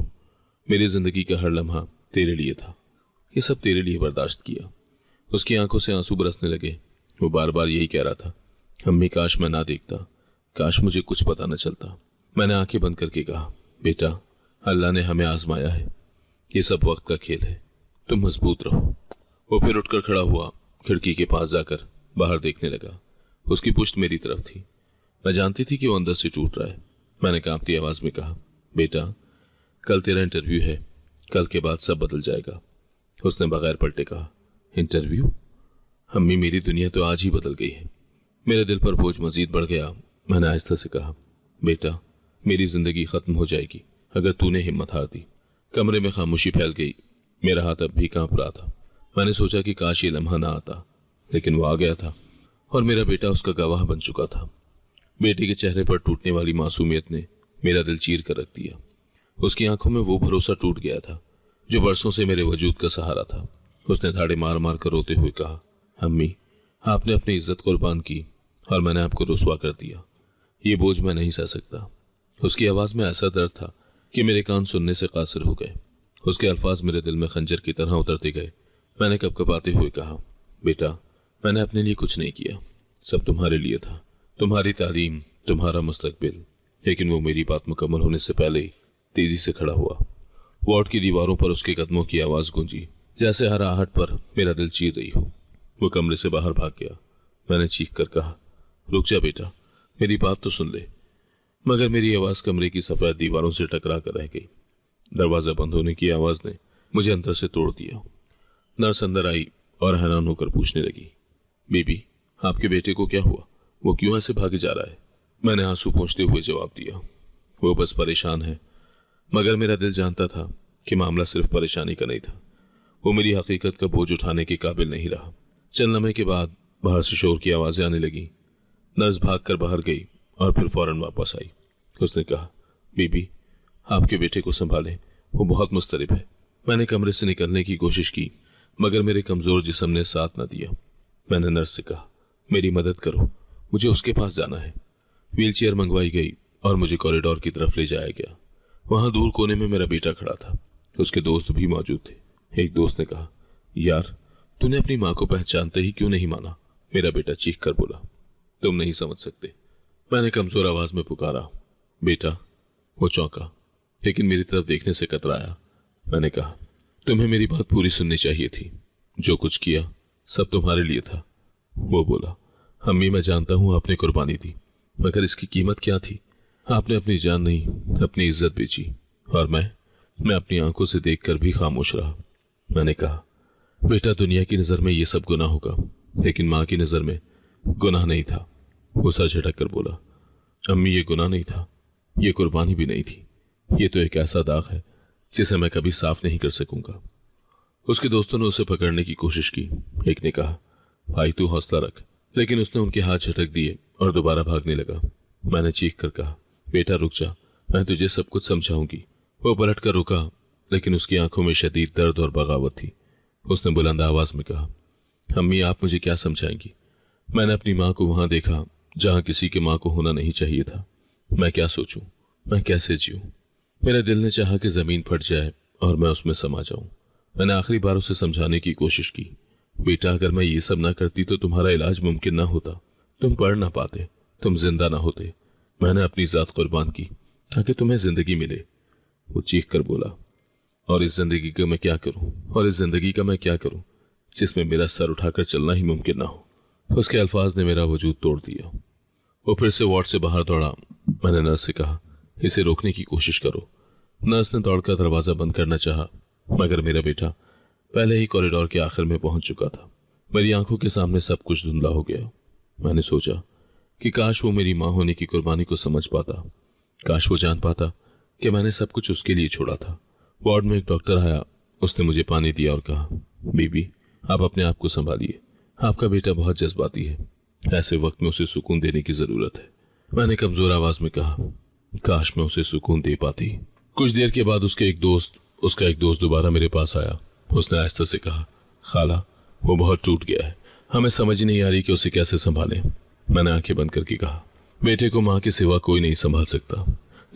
Speaker 2: मेरी जिंदगी का हर लम्हा तेरे लिए था, ये सब तेरे लिए बर्दाश्त किया। उसकी आंखों से आंसू बरसने लगे। वो बार बार यही कह रहा था, अम्मी, काश मैं ना देखता, काश मुझे कुछ पता न चलता। मैंने आंखें बंद करके कहा, बेटा, अल्लाह ने हमें आजमाया है, ये सब वक्त का खेल है, तुम मजबूत रहो। वो फिर उठकर खड़ा हुआ, खिड़की के पास जाकर बाहर देखने लगा। उसकी पुश्त मेरी तरफ थी। मैं जानती थी कि वो अंदर से टूट रहा है। मैंने कांपती आवाज में कहा, बेटा, कल तेरा इंटरव्यू है, कल के बाद सब बदल जाएगा। उसने बगैर पलटे कहा, इंटरव्यू? अम्मी, मेरी दुनिया तो आज ही बदल गई है। मेरे दिल पर बोझ मजीद बढ़ गया। मैंने आहिस्ता से कहा, बेटा, मेरी जिंदगी खत्म हो जाएगी अगर तूने हिम्मत हार दी। कमरे में खामोशी फैल गई। मेरा हाथ अब भी कांप रहा था। मैंने सोचा कि काश ये लम्हा ना आता, लेकिन वो आ गया था और मेरा बेटा उसका गवाह बन चुका था। बेटे के चेहरे पर टूटने वाली मासूमियत ने मेरा दिल चीर कर रख दिया। उसकी आंखों में वो भरोसा टूट गया था जो बरसों से मेरे वजूद का सहारा था। उसने धाड़े मार मार कर रोते हुए कहा, अम्मी, आपने अपनी इज्जत कुर्बान की और मैंने आपको रुस्वा कर दिया। ये बोझ मैं नहीं सह सकता। उसकी आवाज़ में ऐसा दर्द था कि मेरे कान सुनने से कासिर हो गए। उसके अल्फाज मेरे दिल में खंजर की तरह उतरते गए। मैंने कपकपाते हुए कहा, बेटा, मैंने अपने लिए कुछ नहीं किया, सब तुम्हारे लिए था, तुम्हारी तालीम, तुम्हारा मुस्तकबिल। लेकिन वो मेरी बात मुकम्मल होने से पहले ही तेजी से खड़ा हुआ। वार्ड की दीवारों पर उसके कदमों की आवाज़ गूंजी, जैसे हर आहट पर मेरा दिल चीर रही हो। वो कमरे से बाहर भाग गया। मैंने चीख कर कहा, रुक जा बेटा, मेरी बात तो सुन ले। मगर मेरी आवाज़ कमरे की सफ़ेद दीवारों से टकरा कर रह गई। दरवाज़ा बंद होने की आवाज़ ने मुझे अंदर से तोड़ दिया। नर्स अंदर आई और हैरान होकर पूछने लगी, बीबी, आपके बेटे को क्या हुआ? वो क्यों ऐसे भागे जा रहा है? मैंने आंसू पोंछते हुए जवाब दिया, वो बस परेशान है। मगर मेरा दिल जानता था कि मामला सिर्फ परेशानी का नहीं था। वो मेरी हकीकत का बोझ उठाने के काबिल नहीं रहा। चंद लम्हे के बाद बाहर से शोर की आवाज़ें आने लगी। नर्स भागकर बाहर गई और फिर फौरन वापस आई। उसने कहा, बीबी, आपके बेटे को संभालें, वो बहुत मुस्तरिब है। मैंने कमरे से निकलने की कोशिश की मगर मेरे कमज़ोर जिस्म ने साथ न दिया। मैंने नर्स से कहा, मेरी मदद करो, मुझे उसके पास जाना है। व्हीलचेयर मंगवाई गई और मुझे कॉरिडोर की तरफ ले जाया गया। वहां दूर कोने में मेरा बेटा खड़ा था। उसके दोस्त भी मौजूद थे। एक दोस्त ने कहा, यार, तूने अपनी माँ को पहचानते ही क्यों नहीं माना? मेरा बेटा चीख कर बोला, तुम नहीं समझ सकते। मैंने कमजोर आवाज में पुकारा, बेटा। वो चौंका लेकिन मेरी तरफ देखने से कतराया। मैंने कहा, तुम्हें मेरी बात पूरी सुननी चाहिए थी। जो कुछ किया सब तुम्हारे लिए था। वो बोला, अम्मी, मैं जानता हूं आपने कुर्बानी दी, मगर इसकी कीमत क्या थी? आपने अपनी जान नहीं, अपनी इज्जत बेची। और मैं अपनी आंखों से देखकर भी खामोश रहा। मैंने कहा, बेटा, दुनिया की नज़र में ये सब गुनाह होगा, लेकिन माँ की नज़र में गुनाह नहीं था। वो सर झटक कर बोला, अम्मी, ये गुनाह नहीं था, ये कुर्बानी भी नहीं थी। ये तो एक ऐसा दाग है जिसे मैं कभी साफ नहीं कर सकूंगा। उसके दोस्तों ने उसे पकड़ने की कोशिश की। एक ने कहा, भाई, तू हौसला रख, लेकिन उसने उनके हाथ झटक दिए और दोबारा भागने लगा। मैंने चीख कर कहा, बेटा, रुक जा, मैं तुझे सब कुछ समझाऊंगी। वो पलट कर रुका, लेकिन उसकी आंखों में शदीद दर्द और बगावत थी। उसने बुलंद आवाज में कहा, अम्मी, आप मुझे क्या समझाएंगी? मैंने अपनी माँ को वहां देखा जहां किसी की माँ को होना नहीं चाहिए था। मैं क्या सोचूं, मैं कैसे जीऊं? मेरे दिल ने चाहा कि जमीन फट जाए और मैं उसमें समा जाऊं। मैंने आखिरी बार उसे समझाने की कोशिश की, बेटा, अगर मैं ये सब ना करती तो तुम्हारा इलाज मुमकिन ना होता, तुम पढ़ ना पाते, तुम जिंदा ना होते। मैंने अपनी जात कुर्बान की ताकि तुम्हें जिंदगी मिले। वो चीख कर बोला, और इस जिंदगी का मैं क्या करूं, और इस जिंदगी का मैं क्या करूं जिसमें मेरा सर उठाकर चलना ही मुमकिन ना हो। उसके अल्फाज ने मेरा वजूद तोड़ दिया। वो फिर से वार्ड से बाहर दौड़ा। मैंने नर्स से कहा, इसे रोकने की कोशिश करो। नर्स ने दौड़कर दरवाजा बंद करना चाहा, मगर मेरा बेटा पहले ही कॉरिडोर के आखिर में पहुंच चुका था। मेरी आंखों के सामने सब कुछ धुंधला हो गया। मैंने सोचा कि काश वो मेरी माँ होने की कुर्बानी को समझ पाता, काश वो जान पाता कि मैंने सब कुछ उसके लिए छोड़ा था। वार्ड में एक डॉक्टर आया। उसने मुझे पानी दिया और कहा, बीबी, आप अपने आप को संभालिए, आपका बेटा बहुत जज्बाती है, ऐसे वक्त में उसे सुकून देने की जरूरत है। मैंने कमजोर आवाज में कहा, काश मैं उसे सुकून दे पाती। कुछ देर के बाद उसका एक दोस्त दोबारा मेरे पास आया। उसने आहिस्ता से कहा, खाला, वो बहुत टूट गया है, हमें समझ नहीं आ रही कि उसे कैसे संभालें। मैंने आंखें बंद करके कहा, बेटे को माँ के सिवा कोई नहीं संभाल सकता,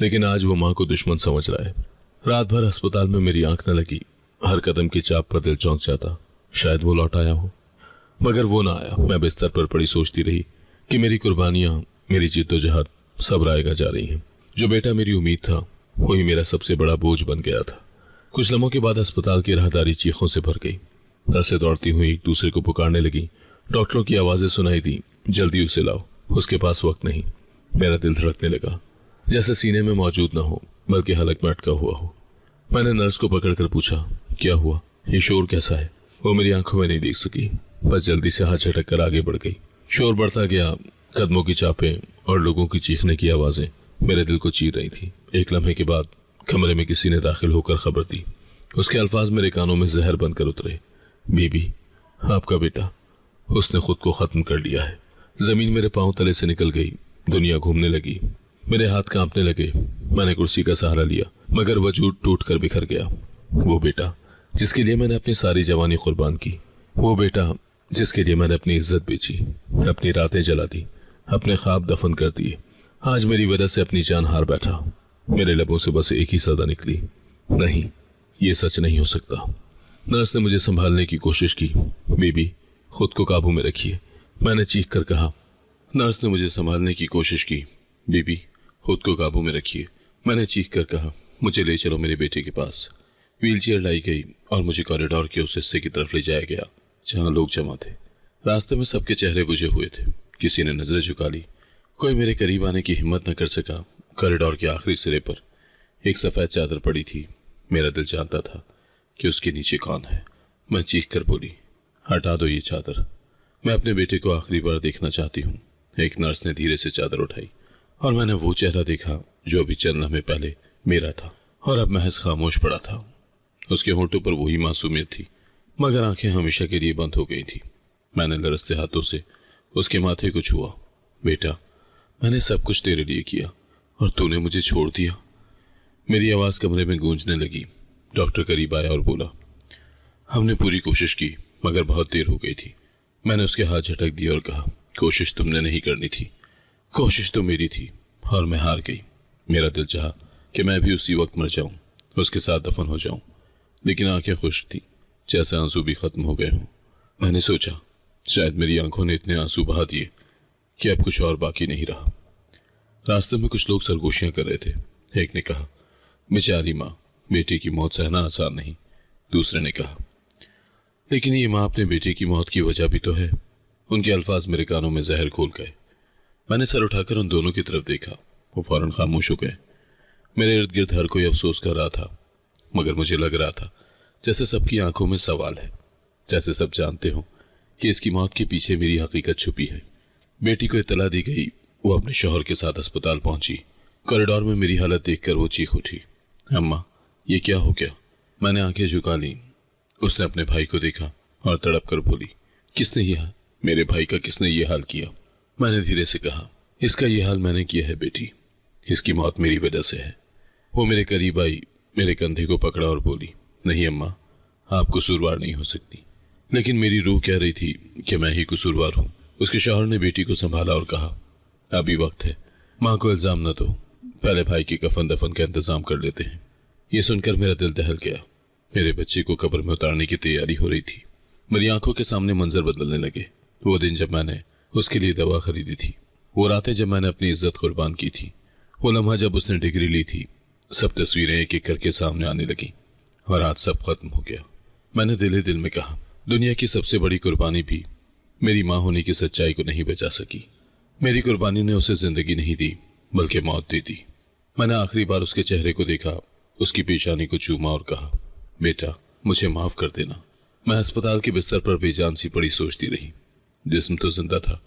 Speaker 2: लेकिन आज वो माँ को दुश्मन समझ रहा है। रात भर अस्पताल में मेरी आंख न लगी। हर कदम की चाप पर दिल चौंक जाता, शायद वो लौट आया हो, मगर वो ना आया। मैं बिस्तर पर पड़ी सोचती रही कि मेरी कुर्बानियां, मेरी जिद्दोजहद सब रायगा जा रही हैं। जो बेटा मेरी उम्मीद था वही मेरा सबसे बड़ा बोझ बन गया था। कुछ लम्हों के बाद अस्पताल की राहदारी चीखों से भर गई। नर्सें दौड़ती हुई एक दूसरे को पुकारने लगी। डॉक्टरों की आवाजें सुनाई दी, जल्दी उसे लाओ, उसके पास वक्त नहीं। मेरा दिल धड़कने लगा, जैसे सीने में मौजूद ना हो बल्कि हलक में अटका हुआ हो। मैंने नर्स को पकड़कर पूछा, क्या हुआ, ये शोर कैसा है? वो मेरी आंखों में नहीं देख सकी, बस जल्दी से हाथ झटक कर आगे बढ़ गई। शोर बढ़ता गया, कदमों की चापें और लोगों की चीखने की आवाजें मेरे दिल को चीर रही थी। एक लम्हे के बाद कमरे में किसी ने दाखिल होकर खबर दी। उसके अल्फाज मेरे कानों में जहर बनकर उतरे, बीबी, आपका बेटा, उसने खुद को खत्म कर लिया है। जमीन मेरे पांव तले से निकल गई, दुनिया घूमने लगी, मेरे हाथ कांपने लगे। मैंने कुर्सी का सहारा लिया, मगर वजूद टूट कर बिखर गया। वो बेटा जिसके लिए मैंने अपनी सारी जवानी कुर्बान की, वो बेटा जिसके लिए मैंने अपनी इज्जत बेची, अपनी रातें जला दी, अपने ख्वाब दफन कर दिए, आज मेरी वजह से अपनी जान हार बैठा। मेरे लबों से बस एक ही सदा निकली, नहीं, ये सच नहीं हो सकता। नर्स ने मुझे संभालने की कोशिश की। बीबी, खुद को काबू में रखिए, मैंने चीख कर कहा। नर्स ने मुझे संभालने की कोशिश की। बीबी, खुद को काबू में रखिए, मैंने चीख कर कहा। मुझे ले चलो मेरे बेटे के पास। व्हीलचेयर लाई गई और मुझे कॉरिडोर के उस हिस्से की तरफ ले जाया गया जहां लोग जमा थे। रास्ते में सबके चेहरे बुझे हुए थे, किसी ने नजरें झुका ली, कोई मेरे करीब आने की हिम्मत न कर सका। कॉरिडोर के आखिरी सिरे पर एक सफेद चादर पड़ी थी। मेरा दिल जानता था कि उसके नीचे कौन है। मैं चीख कर बोली, हटा दो ये चादर, मैं अपने बेटे को आखिरी बार देखना चाहती हूँ। एक नर्स ने धीरे से चादर उठाई और मैंने वो चेहरा देखा जो अभी चंद लम्हे पहले मेरा था और अब महज खामोश पड़ा था। उसके होंठों पर वही मासूमियत थी, मगर आंखें हमेशा के लिए बंद हो गई थी। मैंने लरसते हाथों से उसके माथे को छुआ। बेटा, मैंने सब कुछ तेरे लिए किया और तूने मुझे छोड़ दिया। मेरी आवाज कमरे में गूंजने लगी। डॉक्टर करीब आया और बोला, हमने पूरी कोशिश की मगर बहुत देर हो गई थी। मैंने उसके हाथ झटक दिए और कहा, कोशिश तुमने नहीं करनी थी, कोशिश तो मेरी थी और मैं हार गई। मेरा दिल चाहा कि मैं भी उसी वक्त मर जाऊं, उसके साथ दफन हो जाऊं, लेकिन आंखें खुश थी, जैसे आंसू भी खत्म हो गए हों। मैंने सोचा शायद मेरी आंखों ने इतने आंसू बहा दिए कि अब कुछ और बाकी नहीं रहा। रास्ते में कुछ लोग सरगोशियां कर रहे थे। एक ने कहा, बेचारी माँ, बेटे की मौत सहना आसान नहीं। दूसरे ने कहा, लेकिन ये माँ अपने बेटे की मौत की वजह भी तो है। उनके अल्फाज मेरे कानों में जहर घोल गए। मैंने सर उठाकर उन दोनों की तरफ देखा। वो फौरन खामोश हो गए। मेरे इर्द गिर्द हर कोई अफसोस कर रहा था, मगर मुझे लग रहा था जैसे सबकी आंखों में सवाल है, जैसे सब जानते हो कि इसकी मौत के पीछे मेरी हकीकत छुपी है। बेटी को इत्तला दी गई, वो अपने शौहर के साथ अस्पताल पहुंची। कॉरिडोर में मेरी हालत देखकर वो चीख उठी, अम्मा, ये क्या हो गया? मैंने आंखें झुका ली। उसने अपने भाई को देखा और तड़प कर बोली, किसने यह मेरे भाई का किसने ये हाल किया? मैंने धीरे से कहा, इसका ये हाल मैंने किया है बेटी, इसकी मौत मेरी वजह से है। वो मेरे करीब आई, मेरे कंधे को पकड़ा और बोली, नहीं अम्मा, आप कसूरवार नहीं हो सकती। लेकिन मेरी रूह कह रही थी कि मैं ही कसूरवार हूँ। उसके शौहर ने बेटी को संभाला और कहा, अभी वक्त है, माँ को इल्जाम न दो, पहले भाई की कफन दफन का इंतजाम कर लेते हैं। ये सुनकर मेरा दिल दहल गया। मेरे बच्चे को कब्र में उतारने की तैयारी हो रही थी। मेरी आंखों के सामने मंजर बदलने लगे। वो दिन जब मैंने उसके लिए दवा खरीदी थी, वो रातें जब मैंने अपनी इज्जत कुर्बान की थी, वो लम्हा जब उसने डिग्री ली थी। सब तस्वीरें एक एक करके सामने आने लगी और आज सब खत्म हो गया। मैंने दिल ही दिल में कहा, दुनिया की सबसे बड़ी कुर्बानी भी मेरी माँ होने की सच्चाई को नहीं बचा सकी। मेरी कुर्बानी ने उसे जिंदगी नहीं दी बल्कि मौत दे दी। मैंने आखिरी बार उसके चेहरे को देखा, उसकी पेशानी को चूमा और कहा, बेटा, मुझे माफ कर देना। मैं अस्पताल के बिस्तर पर बेजान सी पड़ी सोचती रही। जिस्म तो जिंदा था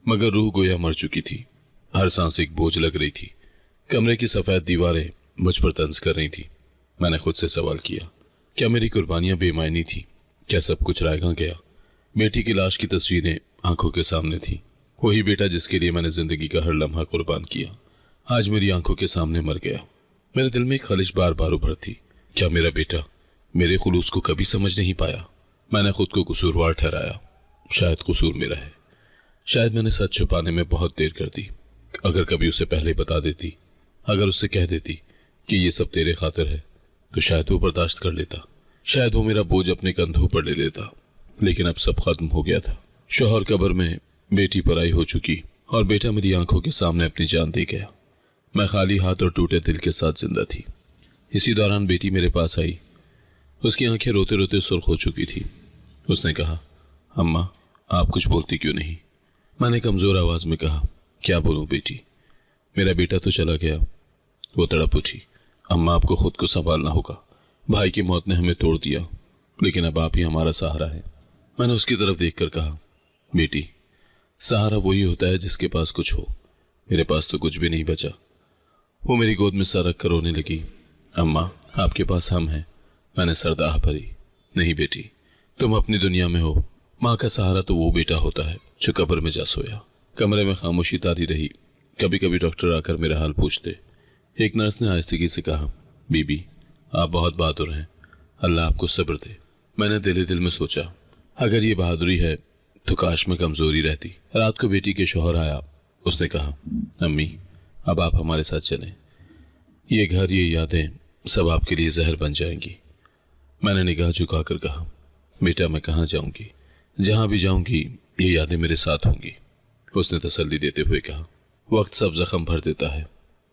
Speaker 2: मगर रूह गोया मर चुकी थी। हर सांस एक बोझ लग रही थी। कमरे की सफेद दीवारें मुझ पर तंज कर रही थी। मैंने खुद से सवाल किया, क्या मेरी कुर्बानियां बेमायनी थी? क्या सब कुछ रायगा गया? बेटी की लाश की तस्वीरें आंखों के सामने थी। वही बेटा जिसके लिए मैंने जिंदगी का हर लम्हा कुर्बान किया, आज मेरी आंखों के सामने मर गया। मेरे दिल में एक खलिश बार बार उभरती, क्या मेरा बेटा मेरे खुलूस को कभी समझ नहीं पाया? मैंने खुद को कसूरवार ठहराया। शायद कसूर मेरा है, शायद मैंने सच छुपाने में बहुत देर कर दी। अगर कभी उसे पहले बता देती, अगर उससे कह देती कि ये सब तेरे खातिर है, तो शायद वो बर्दाश्त कर लेता, शायद वो मेरा बोझ अपने कंधों पर ले लेता। लेकिन अब सब खत्म हो गया था। शौहर कब्र में, बेटी पराई हो चुकी और बेटा मेरी आंखों के सामने अपनी जान दे गया। मैं खाली हाथ और टूटे दिल के साथ जिंदा थी। इसी दौरान बेटी मेरे पास आई। उसकी आंखें रोते रोते सुर्ख हो चुकी थी। उसने कहा, अम्मा, आप कुछ बोलती क्यों नहीं? मैंने कमजोर आवाज में कहा, क्या बोलूं बेटी, मेरा बेटा तो चला गया। वो तड़प उठी, अम्मा, आपको खुद को संभालना होगा। भाई की मौत ने हमें तोड़ दिया, लेकिन अब आप ही हमारा सहारा है। मैंने उसकी तरफ देखकर कहा, बेटी, सहारा वही होता है जिसके पास कुछ हो। मेरे पास तो कुछ भी नहीं बचा। वो मेरी गोद में सर रख कर रोने लगी। अम्मा, आपके पास हम हैं। मैंने सरदाह भरी, नहीं बेटी, तुम अपनी दुनिया में हो। माँ का सहारा तो वो बेटा होता है जो कब्र में जा सोया।
Speaker 1: कमरे में खामोशी तारी रही। कभी कभी डॉक्टर आकर मेरा हाल पूछते। एक नर्स ने आहिस्तगी से कहा, बीबी आप बहुत बहादुर हैं, अल्लाह आपको सब्र दे। मैंने दिल ही दिल में सोचा, अगर ये बहादुरी है तो काश में कमजोरी रहती। रात को बेटी के शौहर आया। उसने कहा, अम्मी अब आप हमारे साथ चलें, ये घर ये यादें सब आपके लिए जहर बन जाएंगी। मैंने निगाह झुकाकर कहा, बेटा मैं कहाँ जाऊंगी, जहां भी जाऊंगी ये यादें मेरे साथ होंगी। उसने तसल्ली देते हुए कहा, वक्त सब जख्म भर देता है।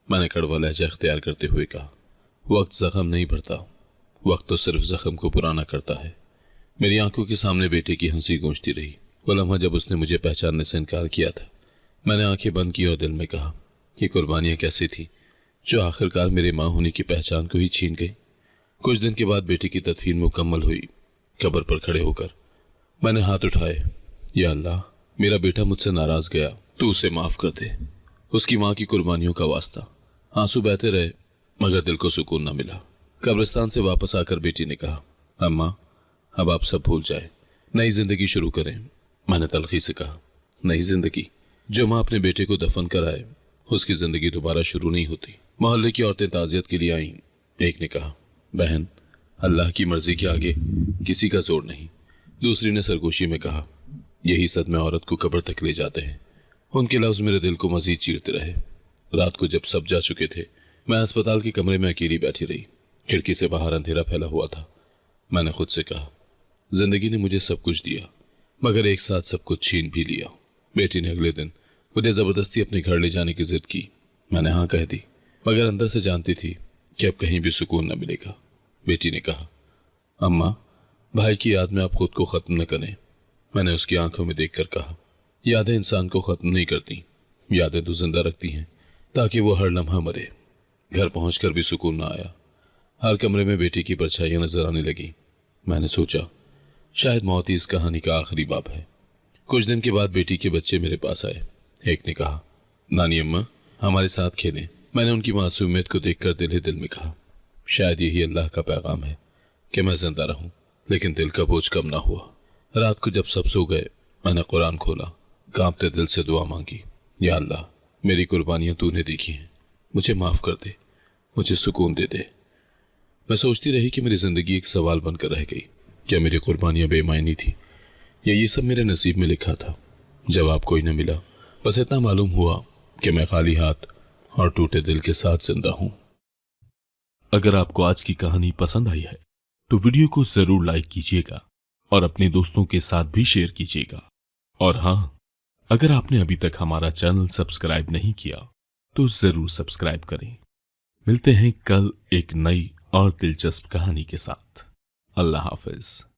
Speaker 1: मैंने कड़वा लहजा इख्तियार करते हुए कहा, वक्त जख्म नहीं भरता, वक्त तो सिर्फ जख्म को पुराना करता है। मेरी आंखों के सामने बेटे की हंसी गूंजती रही। वो लम्हा जब उसने मुझे पहचानने से इनकार किया था। मैंने आंखें बंद की और दिल में कहा, ये कुर्बानियां कैसी थी जो आखिरकार मेरे माँ होने की पहचान को ही छीन गई। कुछ दिन के बाद बेटी की तदफीन मुकम्मल हुई। कब्र पर खड़े होकर मैंने हाथ उठाए, या अल्लाह मेरा बेटा मुझसे नाराज गया, तू उसे माफ कर दे। उसकी माँ की कुर्बानियों का वास्ता। आंसू बहते रहे मगर दिल को सुकून न मिला। कब्रिस्तान से वापस आकर बेटी ने कहा, अम्मा अब आप सब भूल जाए, नई जिंदगी शुरू करें। मैंने तलखी से कहा, नई जिंदगी? जो माँ अपने बेटे को दफन कराए उसकी जिंदगी दोबारा शुरू नहीं होती। मोहल्ले की औरतें ताजियत के लिए आईं। एक ने कहा, बहन अल्लाह की मर्जी के आगे किसी का जोर नहीं। दूसरी ने सरगोशी में कहा, यही सदमे औरत को कब्र तक ले जाते हैं। उनके लफ्ज मेरे दिल को मजीद चीरते रहे। रात को जब सब जा चुके थे, मैं अस्पताल के कमरे में अकेली बैठी रही। खिड़की से बाहर अंधेरा फैला हुआ था। मैंने खुद से कहा, जिंदगी ने मुझे सब कुछ दिया मगर एक साथ सब कुछ छीन भी लिया। बेटी ने अगले दिन मुझे जबरदस्ती अपने घर ले जाने की जिद की। मैंने हाँ कह दी मगर अंदर से जानती थी कि अब कहीं भी सुकून न मिलेगा। बेटी ने कहा, अम्मा भाई की याद में आप खुद को खत्म न करें। मैंने उसकी आंखों में देखकर कहा, यादें इंसान को खत्म नहीं करती, यादें तो जिंदा रखती हैं ताकि वो हर लम्हा मरे। घर पहुंचकर भी सुकून न आया। हर कमरे में बेटी की परछाइयां नजर आने लगी। मैंने सोचा शायद मौत ही इस कहानी का आखिरी बाब है। कुछ दिन के बाद बेटी के बच्चे मेरे पास आए। एक ने कहा, नानी अम्मा हमारे साथ खेलें। मैंने उनकी मासूमियत को देखकर दिल ही दिल में कहा, शायद यही अल्लाह का पैगाम है कि मैं जिंदा रहूं। लेकिन दिल का बोझ कम ना हुआ। रात को जब सब सो गए, मैंने कुरान खोला, कांपते दिल से दुआ मांगी, या अल्लाह मेरी कुर्बानियां तूने देखी हैं, मुझे माफ कर दे, मुझे सुकून दे दे। मैं सोचती रही कि मेरी जिंदगी एक सवाल बनकर रह गई। क्या मेरी कुर्बानियां बेमायनी थी या ये सब मेरे नसीब में लिखा था? जवाब कोई न मिला। बस इतना मालूम हुआ कि मैं खाली हाथ और टूटे दिल के साथ जिंदा हूं।
Speaker 3: अगर आपको आज की कहानी पसंद आई है तो वीडियो को जरूर लाइक कीजिएगा और अपने दोस्तों के साथ भी शेयर कीजिएगा। और हाँ, अगर आपने अभी तक हमारा चैनल सब्सक्राइब नहीं किया तो जरूर सब्सक्राइब करें। मिलते हैं कल एक नई और दिलचस्प कहानी के साथ। अल्लाह हाफिज।